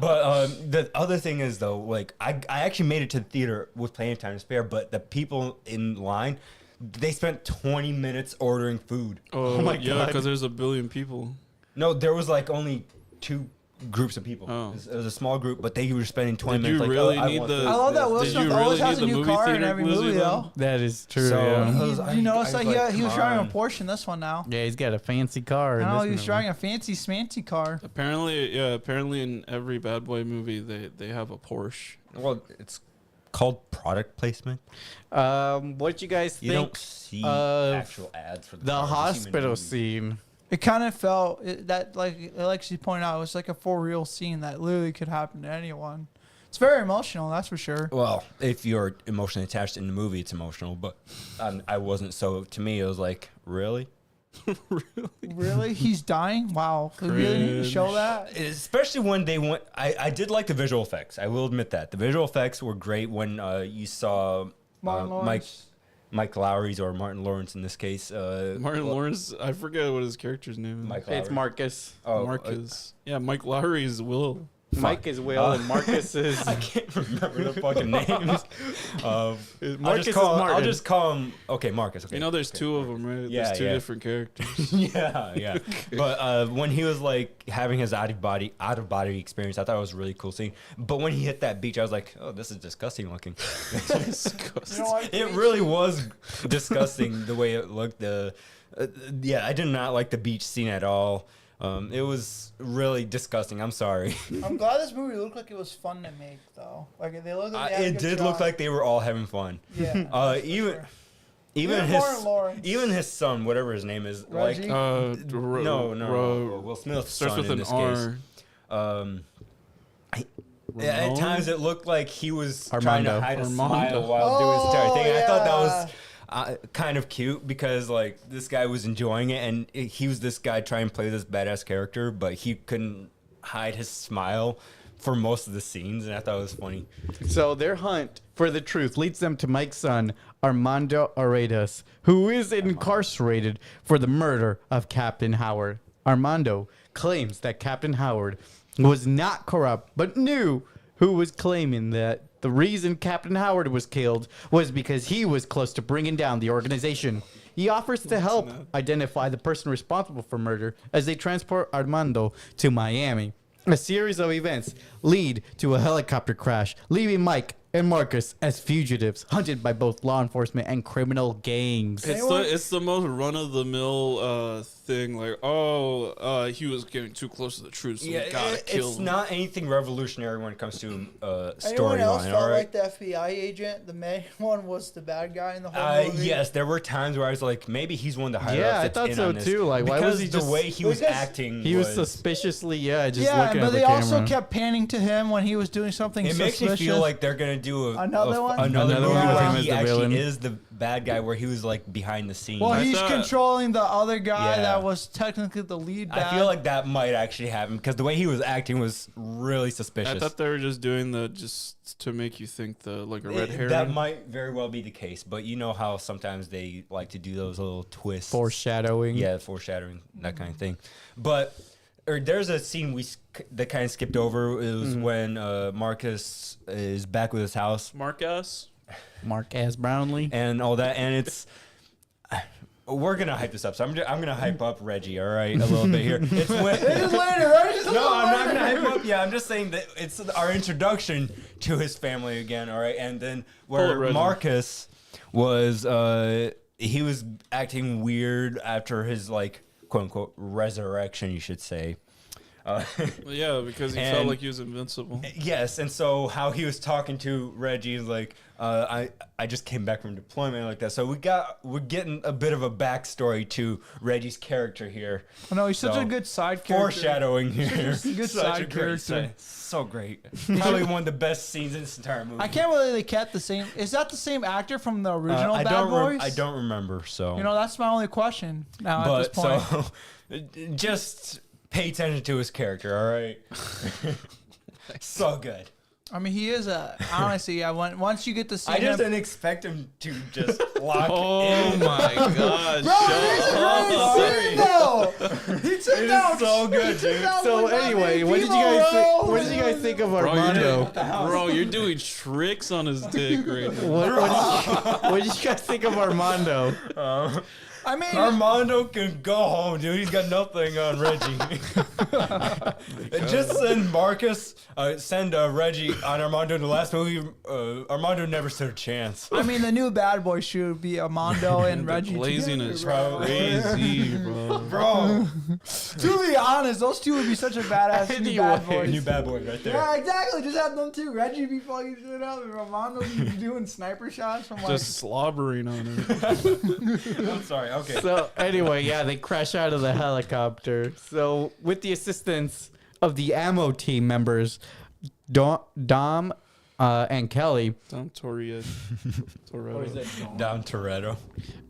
But the other thing is though, like I actually made it to the theater with plenty of time to spare, but the people in line, They spent 20 minutes ordering food. Oh, my yeah, God. because there's 1 billion people. No, there was like only 2 groups of people. Oh. It was a small group, but they were spending 20 Did minutes. you like, really I need want the- this, I love that this, Will this. Did you Smith always really has a need the new movie car in theater every glizzy, movie, though? though. That is true. So, yeah. I was- You notice I that was like, he was come driving a on. Porsche in this one now. Yeah, he's got a fancy car. in No, this he was movie. driving a fancy smancy car. Apparently in every Bad Boy movie they have a Porsche. Well, it's called product placement. What you guys You think don't see of actual ads for the cars. You see them in hospital movies. scene? It kind of felt that, like she pointed out, it was like a for real scene that literally could happen to anyone. It's very emotional, that's for sure. Well, if you're emotionally attached in the movie, it's emotional. But I wasn't. So to me, it was like, really? Really? He's dying? Wow. We really need to show that? Especially when they went. I did like the visual effects. I will admit that the visual effects were great when you saw Martin Lawrence. Mike Lowry's or Martin Lawrence in this case. Martin Lawrence, I forget what his character's name is. Mike It's Lowry. Marcus. Oh, Marcus. Yeah, Mike Lowry is Will. Mike is Will and Marcus is. I can't remember the fucking names. I'll Marcus just call is him, I'll Martin. just call him. Okay, Marcus. Okay. You know, there's okay. 2 of them, right? Yeah, There's 2 yeah. different characters. Yeah. But when he was like having his out of body experience, I thought it was a really cool scene. But when he hit that beach, I was like, oh, this is disgusting looking. You know what? It really was disgusting the way it looked. Yeah, I did not like the beach scene at all. It was really disgusting. I'm sorry. I'm glad this movie looked like it was fun to make, though. Like, they looked like they had a It good did job. look like they were all having fun. Yeah. that's for Even sure. even Even Martin Lawrence. even his son, whatever his name is, Reggie? like no, Will Smith's starts son with in an this R. case. At Ramon? times it looked like he was trying Armando. to hide a Armando. smile while doing his entire thing. I thought that yeah. was kind of cute because like this guy was enjoying it, and he was this guy trying to play this badass character, but he couldn't hide his smile for most of the scenes, and I thought it was funny. So their hunt for the truth leads them to Mike's son, Armando Aredas, who is incarcerated for the murder of Captain Howard. Armando claims that Captain Howard was not corrupt, but knew who was claiming that the reason Captain Howard was killed was because he was close to bringing down the organization. He offers to help identify the person responsible for murder as they transport Armando to Miami. A series of events lead to a helicopter crash, leaving Mike and Marcus as fugitives, hunted by both law enforcement and criminal gangs. It's the most run of the mill thing. Like, he was getting too close to the truth, so we gotta kill it's him. not anything revolutionary when it comes to Anyone else storyline. felt All right. like the FBI agent, the main one, was the bad guy in the whole movie? Yes, there were times where I was like, maybe he's one of the higher Yeah, ups I that's thought in so on this. too. Like, why because was he the just- way he was Because acting? He was suspiciously, just Yeah, looking but at the they also camera. kept panning to him when he was doing something It makes suspicious. me feel like they're gonna do Another one? another Another movie one with where him as he the actually villain. is the bad guy, where he was like behind the scenes. Well, I he's thought- controlling the other guy Yeah. that was technically the lead bad. I feel like that might actually happen because the way he was acting was really I suspicious. thought they were just doing just to make you think like a red herring. That might very well be the case, but you know how sometimes they like to do those little twists. Foreshadowing. Yeah, foreshadowing, that kind of thing. But there's a scene that kind of skipped over. It was when Marcus is back with his house Marcus. Mark S. Brownlee. and all that, and it's. We're gonna hype this up, so I'm gonna hype up Reggie, all right, a little bit here. It's when It is later, right? It's a no, little I'm not later. gonna hype him up. Yeah, I'm just saying that it's our introduction to his family again, all right, and then Pull it, where Reggie. Marcus was, he was acting weird after his like quote unquote resurrection, you should say. Well, yeah, because he And- felt like he was invincible. Yes, and so how he was talking to Reggie is like, I just came back from deployment like that. So we're getting a bit of a backstory to Reggie's character here. I know, he's such So, a good side character. Foreshadowing here. Such a good Such side a great character. side. So great. Probably one of the best scenes in this entire movie. I can't believe they kept the same. Is that the same actor from the original I Bad don't Boys? I don't remember. So You know, that's my only question now at this but point. so just pay attention to his character. All right. So good. I mean, he is honestly. Yeah, once you get to see I just him, didn't expect him to just lock Oh in. my gosh. bro, it is a great scene, though. He took It down. is so good, he took dude. down So one guy anyway, named what did you Demo guys think? Rowe. What did you guys think of Bro, Armando? you're doing tricks on his dick right now. What did you guys think of Armando? I mean, Armando can go home, dude. He's got nothing on Reggie. Just send Marcus, send Reggie on Armando in the last movie. Armando never stood a chance. I mean, the new Bad Boy should be Armando and Reggie. Laziness, together, bro. Crazy, bro. Bro, To be honest, those two would be such a badass new Bad Boys. new bad boy right there. Yeah, exactly. Just have them two. Reggie be fucking shit up, and Armando be doing sniper shots from like. Just slobbering on her. I'm sorry. Okay. So anyway, yeah, they crash out of the helicopter. So with the assistance of the ammo team members, Dom and Kelly, Dom Toretto. Down Toretto.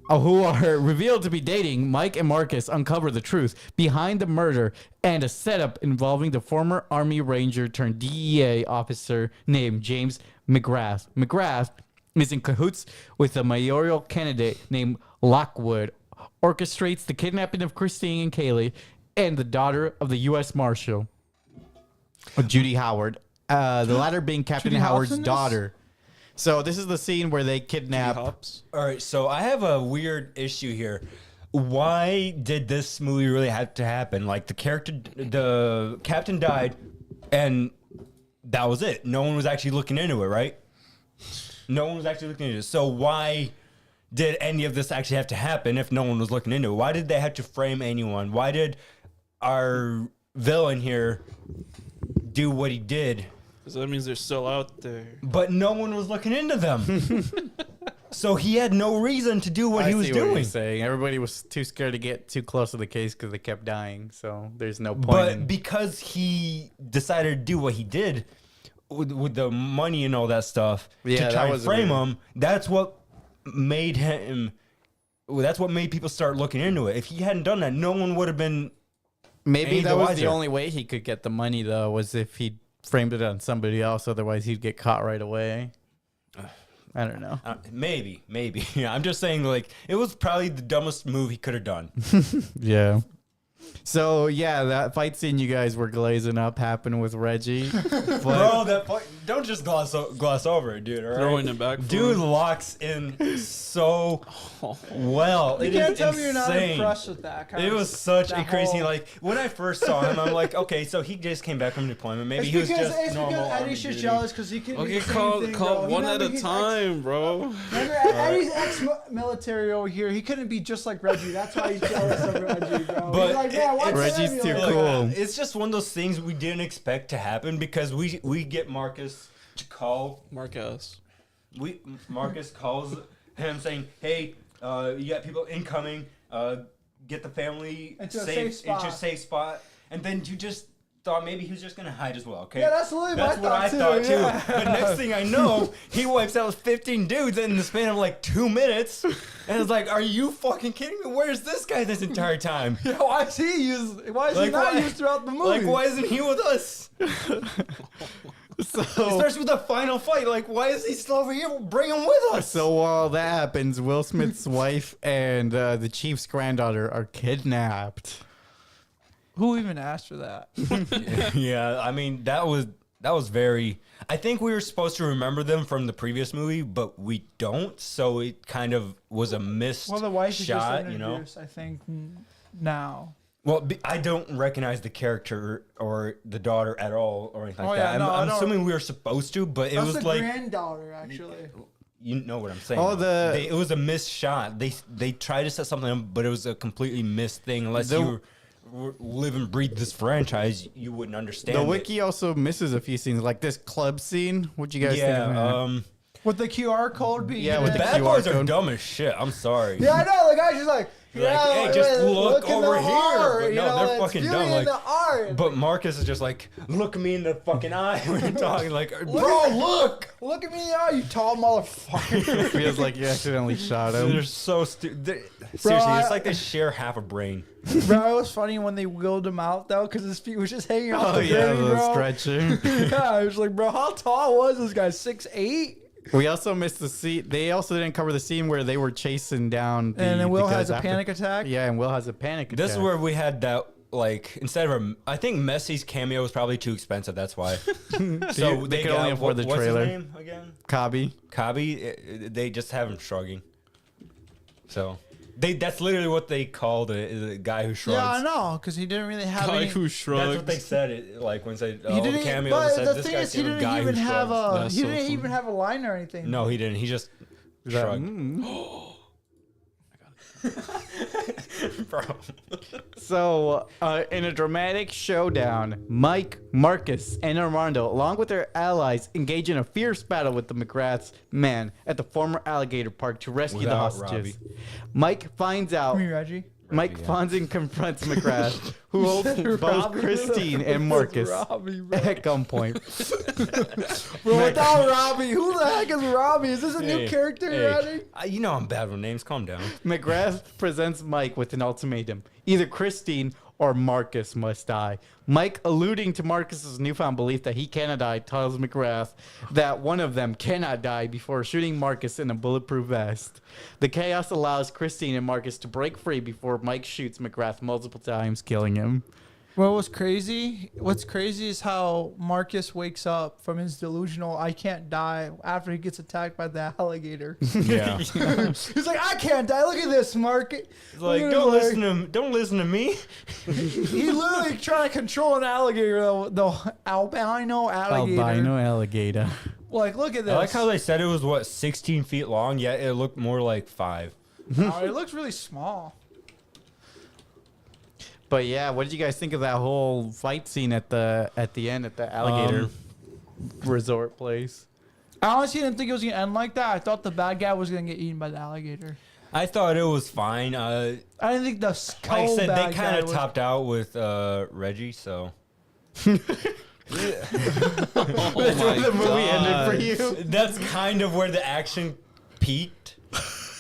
who are revealed to be dating, Mike and Marcus uncover the truth behind the murder and a setup involving the former Army Ranger turned DEA officer named James McGrath. McGrath is in cahoots with a mayoral candidate named Lockwood, orchestrates the kidnapping of Christine and Kaylee, and the daughter of the U.S. Marshal, Judy Howard, the latter being Captain Judy Howard's Hopps in this? daughter. So this is the scene where they kidnap. Hops. All right, so I have a weird issue here. Why did this movie really have to happen? Like the captain died, and that was it. No one was actually looking into it, right? No one was actually looking into it. So why did any of this actually have to happen if no one was looking into it? Why did they have to frame anyone? Why did our villain here do what he did? Because that means they're still out there. But no one was looking into them. So he had no reason to do what he was see what you're doing. saying. Everybody was too scared to get too close to the case because they kept dying. So there's no point. But because he decided to do what he did with the money and all that stuff Yeah, to try that and was frame weird. him, that's what made him. That's what made people start looking into it. If he hadn't done that, no one would have been. Maybe any that the was wiser. the only way he could get the money, though, was if he framed it on somebody else. Otherwise, he'd get caught right away. I don't know. Maybe. Yeah, I'm just saying, like, it was probably the dumbest move he could have done. Yeah. So yeah, that fight scene you guys were glazing up happened with Reggie. But Bro, that fight, don't just gloss over it, dude. All right? Throwing it back for Dude him. locks in so well. You It can't is tell me you're not insane. impressed with that. It was such a that crazy. whole- Like when I first saw him, I'm like, okay, so he just came back from deployment. Maybe It's he was because, just it's normal. because army Eddie's just duty. jealous because he couldn't do Okay, the same call thing, bro. He one at never- a he- time, bro. Remember, Eddie's ex-military over here. He couldn't be just like Reggie. That's why he's jealous of Reggie, bro. But He's like, man, why can't I Reggie's be too like cool. that? It's just one of those things we didn't expect to happen because we get Marcus to call. Marcus. Marcus calls him saying, "Hey, you got people incoming. Get the family Into a safe safe into a spot." safe spot." And then you just thought maybe he was just gonna hide as well. Okay, Yeah, that's literally that's what what I I thought thought too, too. yeah. But next thing I know, he wipes out 15 dudes in the span of like 2 minutes, and it's like, "Are you fucking kidding me? Where's this guy this entire time?" Yeah, why is he used? Why is he Like, not why- used throughout the movie? Like, why isn't he with us? so Especially with the final fight. Like, why is he still over here? Bring him with us. so while that happens, Will Smith's wife and the chief's granddaughter are kidnapped. Who even asked for that? Yeah, I mean that was very. I think we were supposed to remember them from the previous movie, but we don't. So it kind of was a missed Well, the wife is just shot, you know. introduced, I think, now. Well, I don't recognize the character or the daughter at all, or anything like Oh, yeah, that. no, I I'm don't- assuming we were supposed to, but it That's was the like granddaughter, actually. you know what I'm saying. Oh, it was a missed shot. They tried to set something up, but it was a completely missed thing. Unless you live and breathe this franchise, you wouldn't understand. The it. wiki also misses a few scenes, like this club scene. What you guys think? Of that? Yeah, With the QR code being Yeah, with The the bad QR boys are code. dumb as shit. I'm sorry. Yeah, I know. The guy's just like, Hey, just look in the over here. art, But you no, know, they're it's fucking beauty dumb. in Like, the art. but Marcus is just like, look me in the fucking eye when you're talking. Like, Look bro, at- look. Look at me in the eye, you tall motherfucker. Feels like you accidentally shot They're him. so stupid. Seriously, I- it's like they share half a brain. Bro, it was funny when they wheeled him out though, because his feet was just hanging off Oh the yeah, gurney, the bro. stretcher. Yeah, I was like, bro, how tall was this guy? 6'8"? We also missed the scene. They also didn't cover the scene where they were chasing down. And then Will the has guys a after- panic attack. Yeah, and Will has a panic attack. This is where we had that, like, instead of I think Messi's cameo was probably too expensive. That's why. So they could only afford the trailer. What's his name again? Kabi. Kabi. They just have him shrugging. So that's literally what they called the guy who shrugs. Yeah, I know, because he didn't really have Guy any. who That's shrugs. what they said. It like when they He the didn't, cameo. but Said, the this thing guy's is, he the didn't guy who even have shrugs. a. That's He so didn't funny. even have a line or anything. No, he didn't. He just shrugged. Bro. So, in a dramatic showdown, Mike, Marcus, and Armando, along with their allies, engage in a fierce battle with the McGrath's men at the former alligator park to rescue the Without hostages. Robbie. Mike finds out. Me, Reggie. Mike yeah. Fonzin confronts McGrath, who holds both Robbie. Christine and Marcus Robbie, bro. at gunpoint. Bro, without Robbie, who the heck is Robbie? Is this a new character, Reggie? You know I'm bad with names. Calm down. McGrath presents Mike with an ultimatum. Either Christine or Marcus must die. Mike, alluding to Marcus's newfound belief that he cannot die, tells McGrath that one of them cannot die before shooting Marcus in a bulletproof vest. The chaos allows Christine and Marcus to break free before Mike shoots McGrath multiple times, killing him. What was crazy? What's crazy is how Marcus wakes up from his delusional "I can't die" after he gets attacked by the alligator. Yeah. He's like, "I can't die. Look at this, Marcus." Like, don't listen to me. He literally trying to control an alligator, the albino alligator. Albino alligator. Like, look at this. I like how they said it was 16 feet long, yet it looked more like 5. Oh, it looks really small. But yeah, what did you guys think of that whole fight scene at the end at the alligator resort place? I honestly didn't think it was gonna end like that. I thought the bad guy was gonna get eaten by the alligator. I thought it was fine. I didn't think the Like I said, bad they kind guy of was- topped out with Reggie, so Oh That's my where the movie God. ended for you. that's kind of where the action peaked.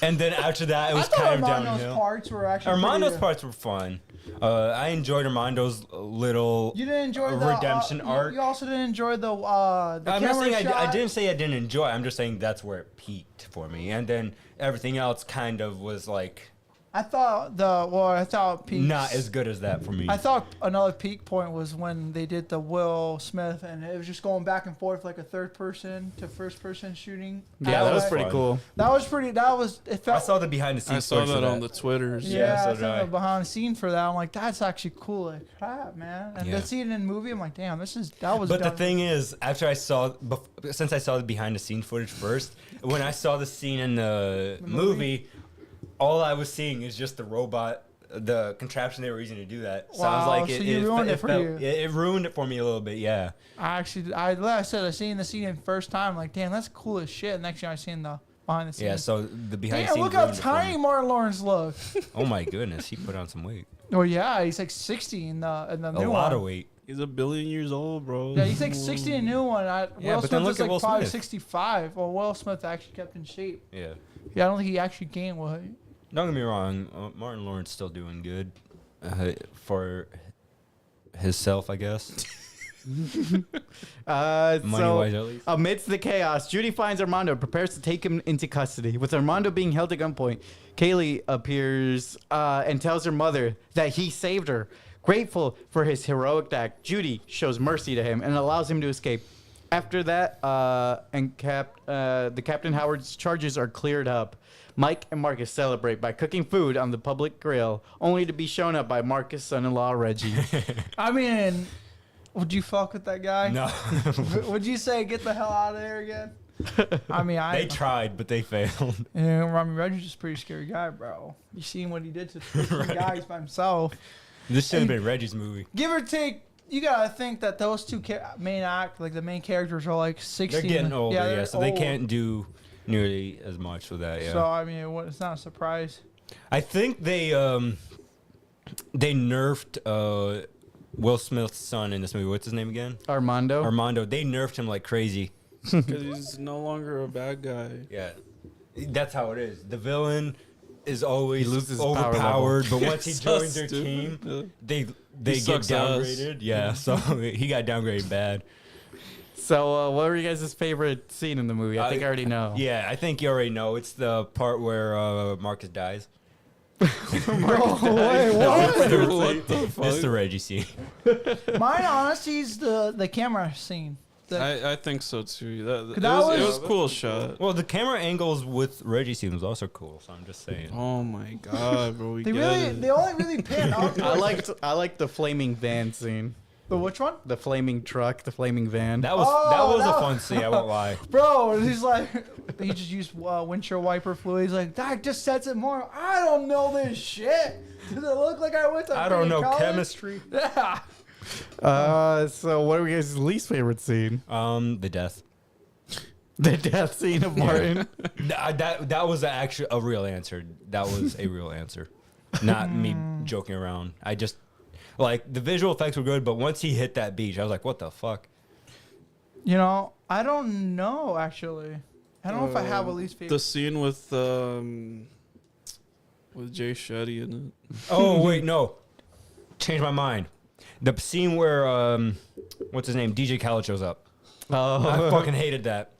And then after that, it I was thought kind of Armando's downhill. parts were actually Armando's pretty, parts were fun. I enjoyed Armando's little You didn't enjoy the redemption arc. You also didn't enjoy the I'm not camera saying shot. I didn't say I didn't enjoy it. I'm just saying that's where it peaked for me. And then everything else kind of was like I thought peak. not as good as that for me. I thought another peak point was when they did the Will Smith, and it was just going back and forth like a third person to first person shooting. Yeah, that was was pretty fun. cool. That was pretty. That was. It I felt. saw the behind the scenes. I saw footage of that on the Twitters. Yeah, so I did saw I. the behind the scene for that. I'm like, that's actually cool. Like, crap, man. And Yeah. to see it in the movie, I'm like, damn, that was. But the done. thing is, after I saw, since I saw the behind the scenes footage first, when I saw the scene in the movie, all I was seeing is just the robot, the contraption they were using to do that. Sounds Wow, like so it, you ruined it for you. It ruined it for me a little bit. Yeah. like I said, I seen the scene first time. Like, damn, that's cool as shit. Next year, I seen the behind the scenes. Yeah. So the behind the Damn, scenes. look how ruined it for tiny me. Martin Lawrence looks. Oh my goodness, he put on some weight. Oh yeah, he's like 60 in the A new lot one. of weight. He's a billion years old, bro. Yeah, he's like 60 in the new one. Will but then Smith look is at like Will probably Smith. 65. Well, Will Smith actually kept in shape. Yeah. Yeah, I don't think he actually gained weight. Don't get me wrong, Martin Lawrence still doing good for himself, I guess. Money-wise, at least. Amidst the chaos, Judy finds Armando and prepares to take him into custody. With Armando being held at gunpoint, Kaylee appears and tells her mother that he saved her. Grateful for his heroic act, Judy shows mercy to him and allows him to escape. After that, the Captain Howard's charges are cleared up. Mike and Marcus celebrate by cooking food on the public grill, only to be shown up by Marcus' son-in-law Reggie. I mean, would you fuck with that guy? No. Would you say get the hell out of there again? I mean, They tried, but they failed. I mean, Reggie's just a pretty scary guy, bro. You seen what he did to the guys by himself. This should have been Reggie's movie. Give or take you gotta think that those two the main characters are like 60. They're getting older, they're so they old. can't do nearly as much with that. Yeah. So I mean, it's not a surprise. I think they nerfed Will Smith's son in this movie. What's his name again? Armando. Armando. They nerfed him like crazy. Because he's no longer a bad guy. Yeah, that's how it is. The villain is always He loses power overpowered, but once he So joins their stupid. team, Yeah. they get sucks ass. downgraded. Yeah, so he got downgraded bad. So, what were you guys' favorite scene in the movie? I think I already know. Yeah, I think you already know. It's the part where Marcus dies. Wait, what? What the fuck? It's the Reggie scene. Mine, honestly, is the camera scene. I think so too. It That was was- a cool shot. Well, the camera angles with Reggie scene was also cool. So I'm just saying. Oh my god, bro! We They get really, it. they only really pan out. I liked the flaming van scene. The which one? The flaming truck, the flaming van. That was a fun scene. I won't lie. Bro, he's like, he just used windshield wiper fluid. He's like, that just sets it more. I don't know this shit. Does it look like I went to I don't know college? chemistry. Yeah. So what were you guys' least favorite scene? The death. The death scene of Martin. That was actually a real answer. That was a real answer, not me joking around. I just like the visual effects were good, but once he hit that beach, I was like, "What the fuck?" You know, I don't know actually. I don't know if I have a least favorite. The scene with Jay Shetty in it. Oh wait, no, changed my mind. The scene where what's his name, DJ Khaled shows up. I fucking hated that.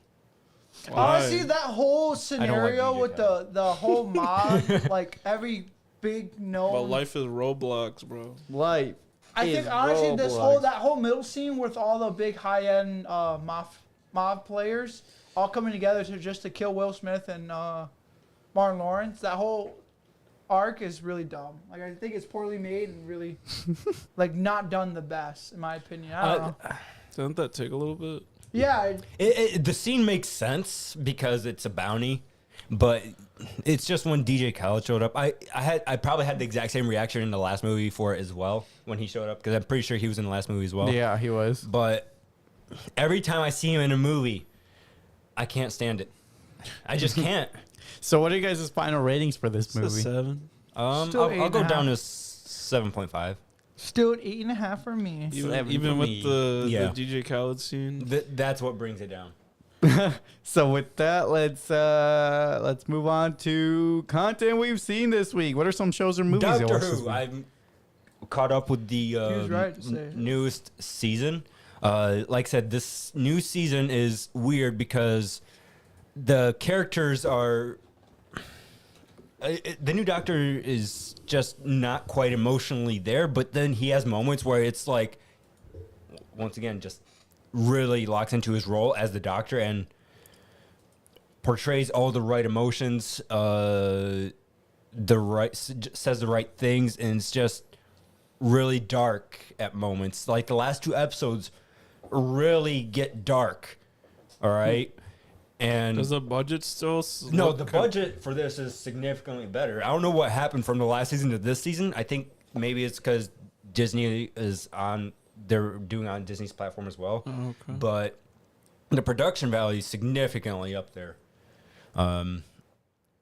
Honestly, that whole don't like scenario DJ with the whole mob, like every big But no. life is Roblox, bro. Life. I is think honestly, Roblox. that whole middle scene with all the big high end mob players all coming together to kill Will Smith and Martin Lawrence. That whole arc is really dumb. Like I think it's poorly made and really like not done the best in my opinion. I don't know. Didn't that take a little bit? Yeah, The scene makes sense because it's a bounty, but it's just when DJ Khaled showed up. I probably had the exact same reaction in the last movie for it as well when he showed up because I'm pretty sure he was in the last movie as well. Yeah, he was. But every time I see him in a movie, I can't stand it. I just can't. So what are you guys' final ratings for this It's a movie? 7. Still I'll go 8.5. down to 7.5. still at 8.5 for me. Seven Even for with me. the Yeah. DJ Khaled scene. That's what brings it down. So with that, let's move on to content we've seen this week. What are some shows or movies you Doctor watched this Who. week? I'm caught up with the right to say. newest season. Like I said, this new season is weird because the characters are. The new Doctor is just not quite emotionally there, but then he has moments where it's like, once again, just really locks into his role as the Doctor and portrays all the right emotions, says the right things, and it's just really dark at moments. Like the last 2 episodes really get dark. All right. And Does the budget still? no, the budget for this is significantly better. I don't know what happened from the last season to this season. I think maybe it's because Disney is on. They're doing on Disney's platform as well. Oh, okay. But the production value is significantly up there,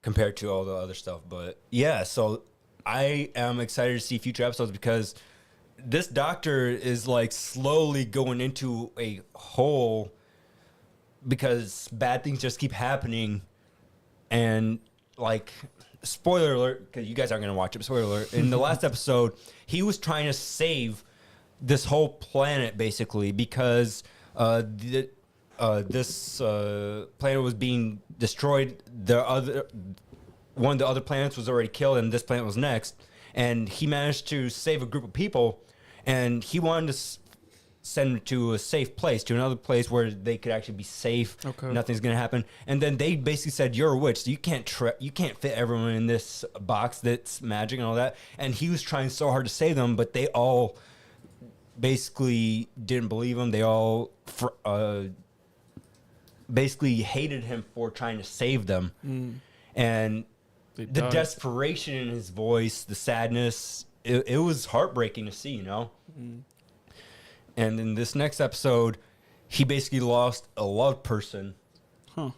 compared to all the other stuff. But yeah, so I am excited to see future episodes because this Doctor is like slowly going into a hole because bad things just keep happening. And like, spoiler alert, because you guys aren't going to watch it, spoiler alert. In the last episode, he was trying to save this whole planet basically because this planet was being destroyed. One of the other planets was already killed, and this planet was next. And he managed to save a group of people, and he wanted to send them to a safe place, to another place where they could actually be safe. Okay. Nothing's gonna happen. And then they basically said, "You're a witch, so you can't fit everyone in this box that's magic and all that." And he was trying so hard to save them, but they all basically didn't believe him. They all basically hated him for trying to save them. And They the died. desperation in his voice, the sadness, it was heartbreaking to see, you know? and in this next episode, he basically lost a loved person. Huh.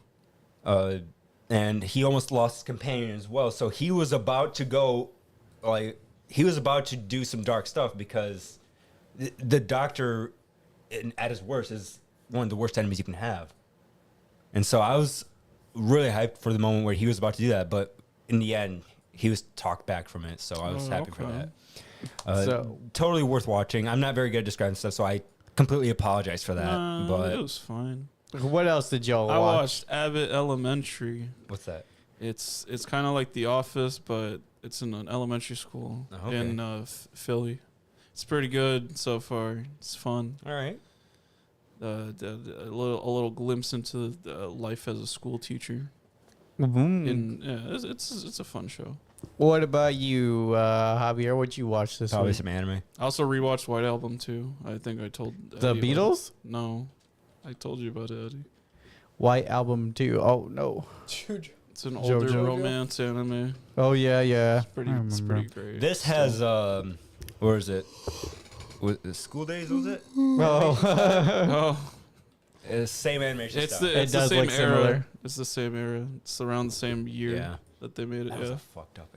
And he almost lost his companion as well. So he was about to go, like, he was about to do some dark stuff because the doctor, at his worst, is one of the worst enemies you can have. And so I was really hyped for the moment where he was about to do that, but in the end, he was talked back from it. So I was happy for okay. that. So- Totally worth watching. I'm not very good at describing stuff, so I completely apologize for that. But it was fine. What else did y'all I watch? watched Abbott Elementary. what's that? It's kind of like The Office, but it's in an elementary school Oh, okay. in Philly. It's pretty good so far. It's fun. All right. A little glimpse into life as a school teacher. Mhm. And yeah, it's a fun show. What about you, Javier? What'd you watch this Probably week? some anime. I also rewatched White Album too. I think I told The Eddie about it. Beatles? No, I told you about it, Eddie. White Album 2. Oh, no. Dude, It's an older JoJo? romance anime. Oh, yeah, yeah. It's pretty great. This has where is it? School Days, was it? Oh. Oh, It's same animation it's style. the does same look era. similar. It's the same era. It's around the same year Yeah. that they made it. That was Yeah. a fucked up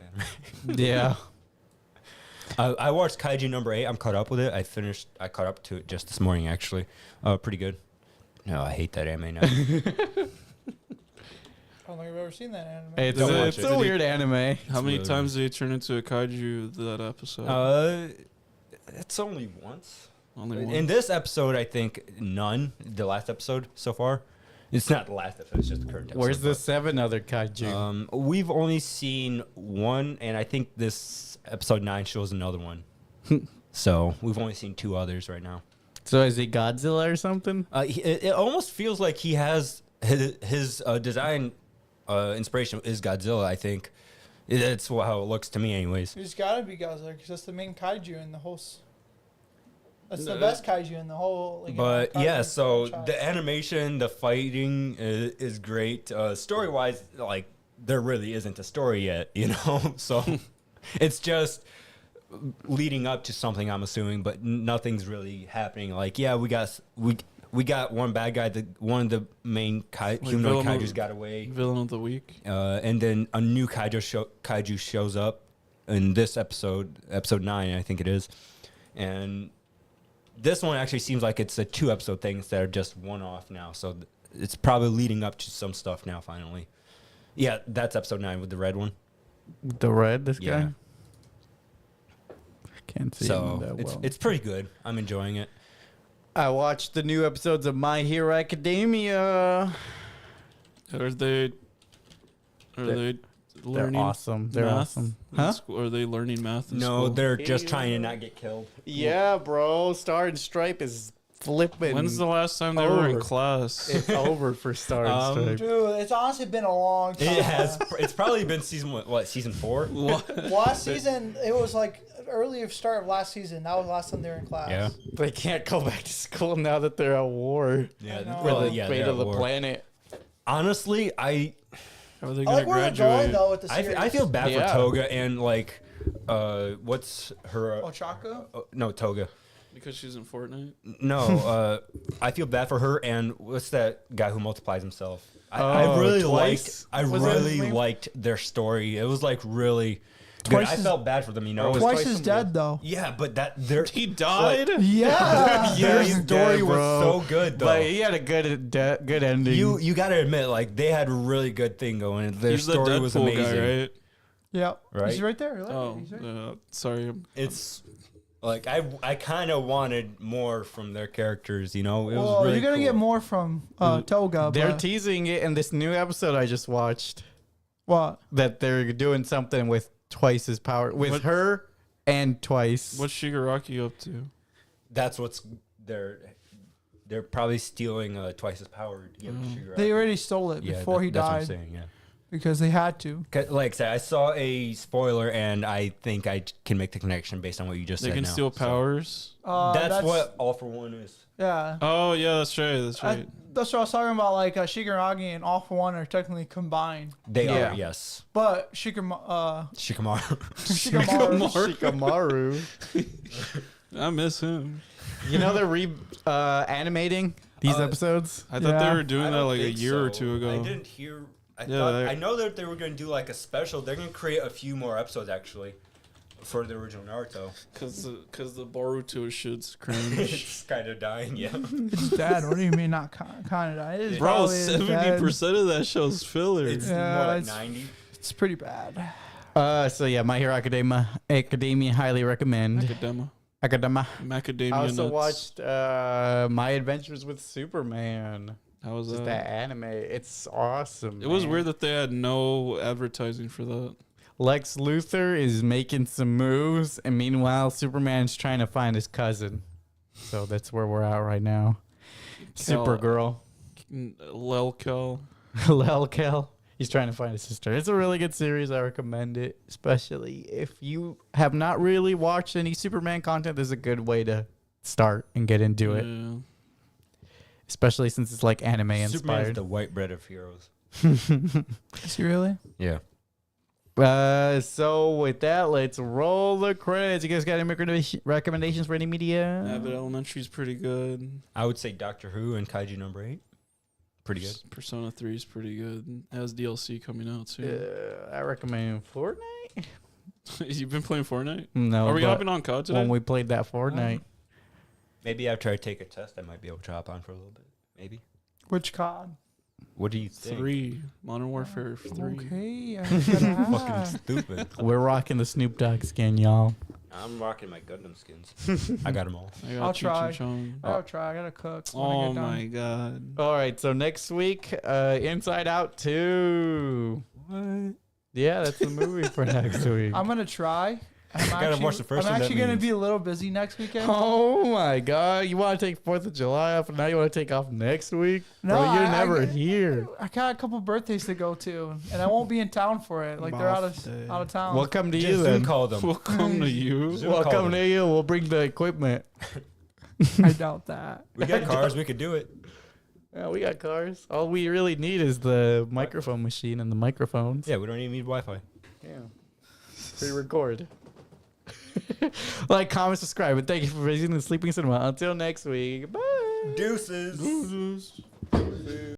anime. Yeah. I watched Kaiju number 8. I'm caught up with it. I caught up to it just this morning, actually. Pretty good. No, I hate that anime now. I don't think I've ever seen that anime. It's, Don't watch it's it. a Did he- weird anime. How many really- times did he turn into a kaiju that episode? It's only once. Only one. In this episode, I think none. The last episode so far. It's not the last episode. It's just the current episode. Where's the but- 7 other kaiju? We've only seen one, and I think this episode 9 shows another one. So we've only seen 2 others right now. So is he Godzilla or something? It almost feels like he has his design inspiration is Godzilla. I think that's how it looks to me, anyways. He's gotta be Godzilla because that's the main kaiju in the whole. That's the No, best kaiju in the whole. Like, But kaiju yeah, so franchise. the animation, the fighting is great. Story wise, like there really isn't a story yet, you know. So it's just leading up to something, I'm assuming, but nothing's really happening. Like, yeah, we got one bad guy. One of the main humanoid villain kaiju's of- got away, Villain of the week. and then a new kaiju shows up in this episode 9, I think it is, and this one actually seems like it's a 2-episode thing instead of just one off now. So it's probably leading up to some stuff now. Finally, yeah, that's episode 9 with the red one. The red, this Yeah. guy? I can't see him So that well. it's pretty good. I'm enjoying it. I watched the new episodes of My Hero Academia. Are they They're learning? awesome. They're math awesome. in Huh? school? Are they learning math? In No, school? they're just trying to not get killed. Yeah, bro. Star and Stripe is flipping. When's the last time they were in over. class? It's over for Star and Stripe. Dude, it's honestly been a long time. It has. It's probably been season 4? Last season, it was like early start of last season. That was the last time they were in class. Yeah. They can't go back to school now that they're at war. Yeah. I know. For Well, the yeah, fate they're of the at war. planet. Honestly, Are they I gonna like where they're going graduate? though with the series. I feel bad Yeah. for Toga and like, what's her? Ochako? No, Toga. Because she's in Fortnite. No, I feel bad for her and what's that guy who multiplies himself? I Oh, really Twice? Was that his name? liked their story. It was like really good. Twice I is- felt bad for them, you know. was Twice Twice is dead though. Yeah, but their He died. Yeah. their He's story dead, was bro. so good though. But he had a good ending. You got to admit, like they had a really good thing going. Their He's the story was Deadpool amazing. guy, right? Yeah. Right? He's right there. Look, Oh, he's right. sorry. It's like I kind of wanted more from their characters, you know. It was Well, really you're gonna cool. get more from Toga. They're but teasing it in this new episode I just watched what? that they're doing something with Twice's power with What- her and Twice. What's Shigaraki up to? That's what's they're probably stealing Twice's power. To give Shigaraki. They already stole it Yeah, before he that's what I'm died saying, yeah. because they had to. Like I said, I saw a spoiler, and I think I can make the connection based on what you just They said. can now. steal So powers. that's what All for One is. Yeah. Oh yeah, that's right. That's right. That's what I was talking about. Like Shigaraki and All for One are technically combined, They Yeah. are, yes. but Shikamaru. Shikamaru. Shikamaru. I miss him. You know they're animating these episodes. I thought they Yeah. were doing I that don't like a think year or so. two ago. I didn't hear. Yeah, they're- I know that they were going to do like a special. They're going to create a few more episodes actually for the original Naruto. Cause the Boruto shit's cringe. It's kind of dying, yeah. It's dead. What do you mean not kind of? It is Bro, probably is 70% of that show's filler. It's Yeah, more like it's- 90. It's pretty bad. So yeah, My Hero Academia highly recommend. Macadamia. Academia. Macadamia I also nuts. watched My Adventures with Superman. How was Just that? that anime. It's awesome. It was man. weird that they had no advertising for that. Lex Luthor is making some moves, and meanwhile, Superman's trying to find his cousin. So that's where we're at right now. Kel- Supergirl. Lelkel. Lelkel. He's trying to find his sister. It's a really good series. I recommend it, especially if you have not really watched any Superman content. This is a good way to start and get into it, Yeah. especially since it's like anime Superman's inspired. the white bread of heroes. Is he really? Yeah. So with that, let's roll the credits. You guys got any recommendations for any media? Abbott Elementary's pretty good. I would say Doctor Who and Kaiju number 8. Pretty good. Persona 3 is pretty good. It has DLC coming out soon. I recommend Fortnite. You've been playing Fortnite? No, Are we but hopping on COD today? when we played that Fortnite. Maybe after I take a test, I might be able to hop on for a little bit. Maybe. Which COD? What do you think? 3. Modern Warfare 3. Okay. I Fucking gotta stupid. We're rocking the Snoop Dogg skin, y'all. I'm rocking my Gundam skins. I got them all. I got I'll Cheech try. and Chong. I'll try. I gotta cook. when I Oh get done. my god. All right, so next week, Inside Out 2. What? Yeah, that's the movie for next week. I'm gonna try. gotta watch the first I'm one, that actually gonna means. be a little busy next weekend. Oh my God! You want to take 4th of July off, and now you want to take off next week? No, Bro, you're I- never here. I got a couple birthdays to go to, and I won't be in town for it. Like they're out Birthday. of town. We'll come to you Just Zoom then. call them. We'll come to you. Zoom We'll call come them. to you. We'll bring the equipment. I doubt that. We got cars. We could do it. Yeah, we got cars. All we really need is the microphone machine and the microphones. Yeah, we don't even need Wi-Fi. Yeah. Pre-record. Like, comment, subscribe, and thank you for visiting the Sleeping Cinema. Until next week. Bye. Deuces.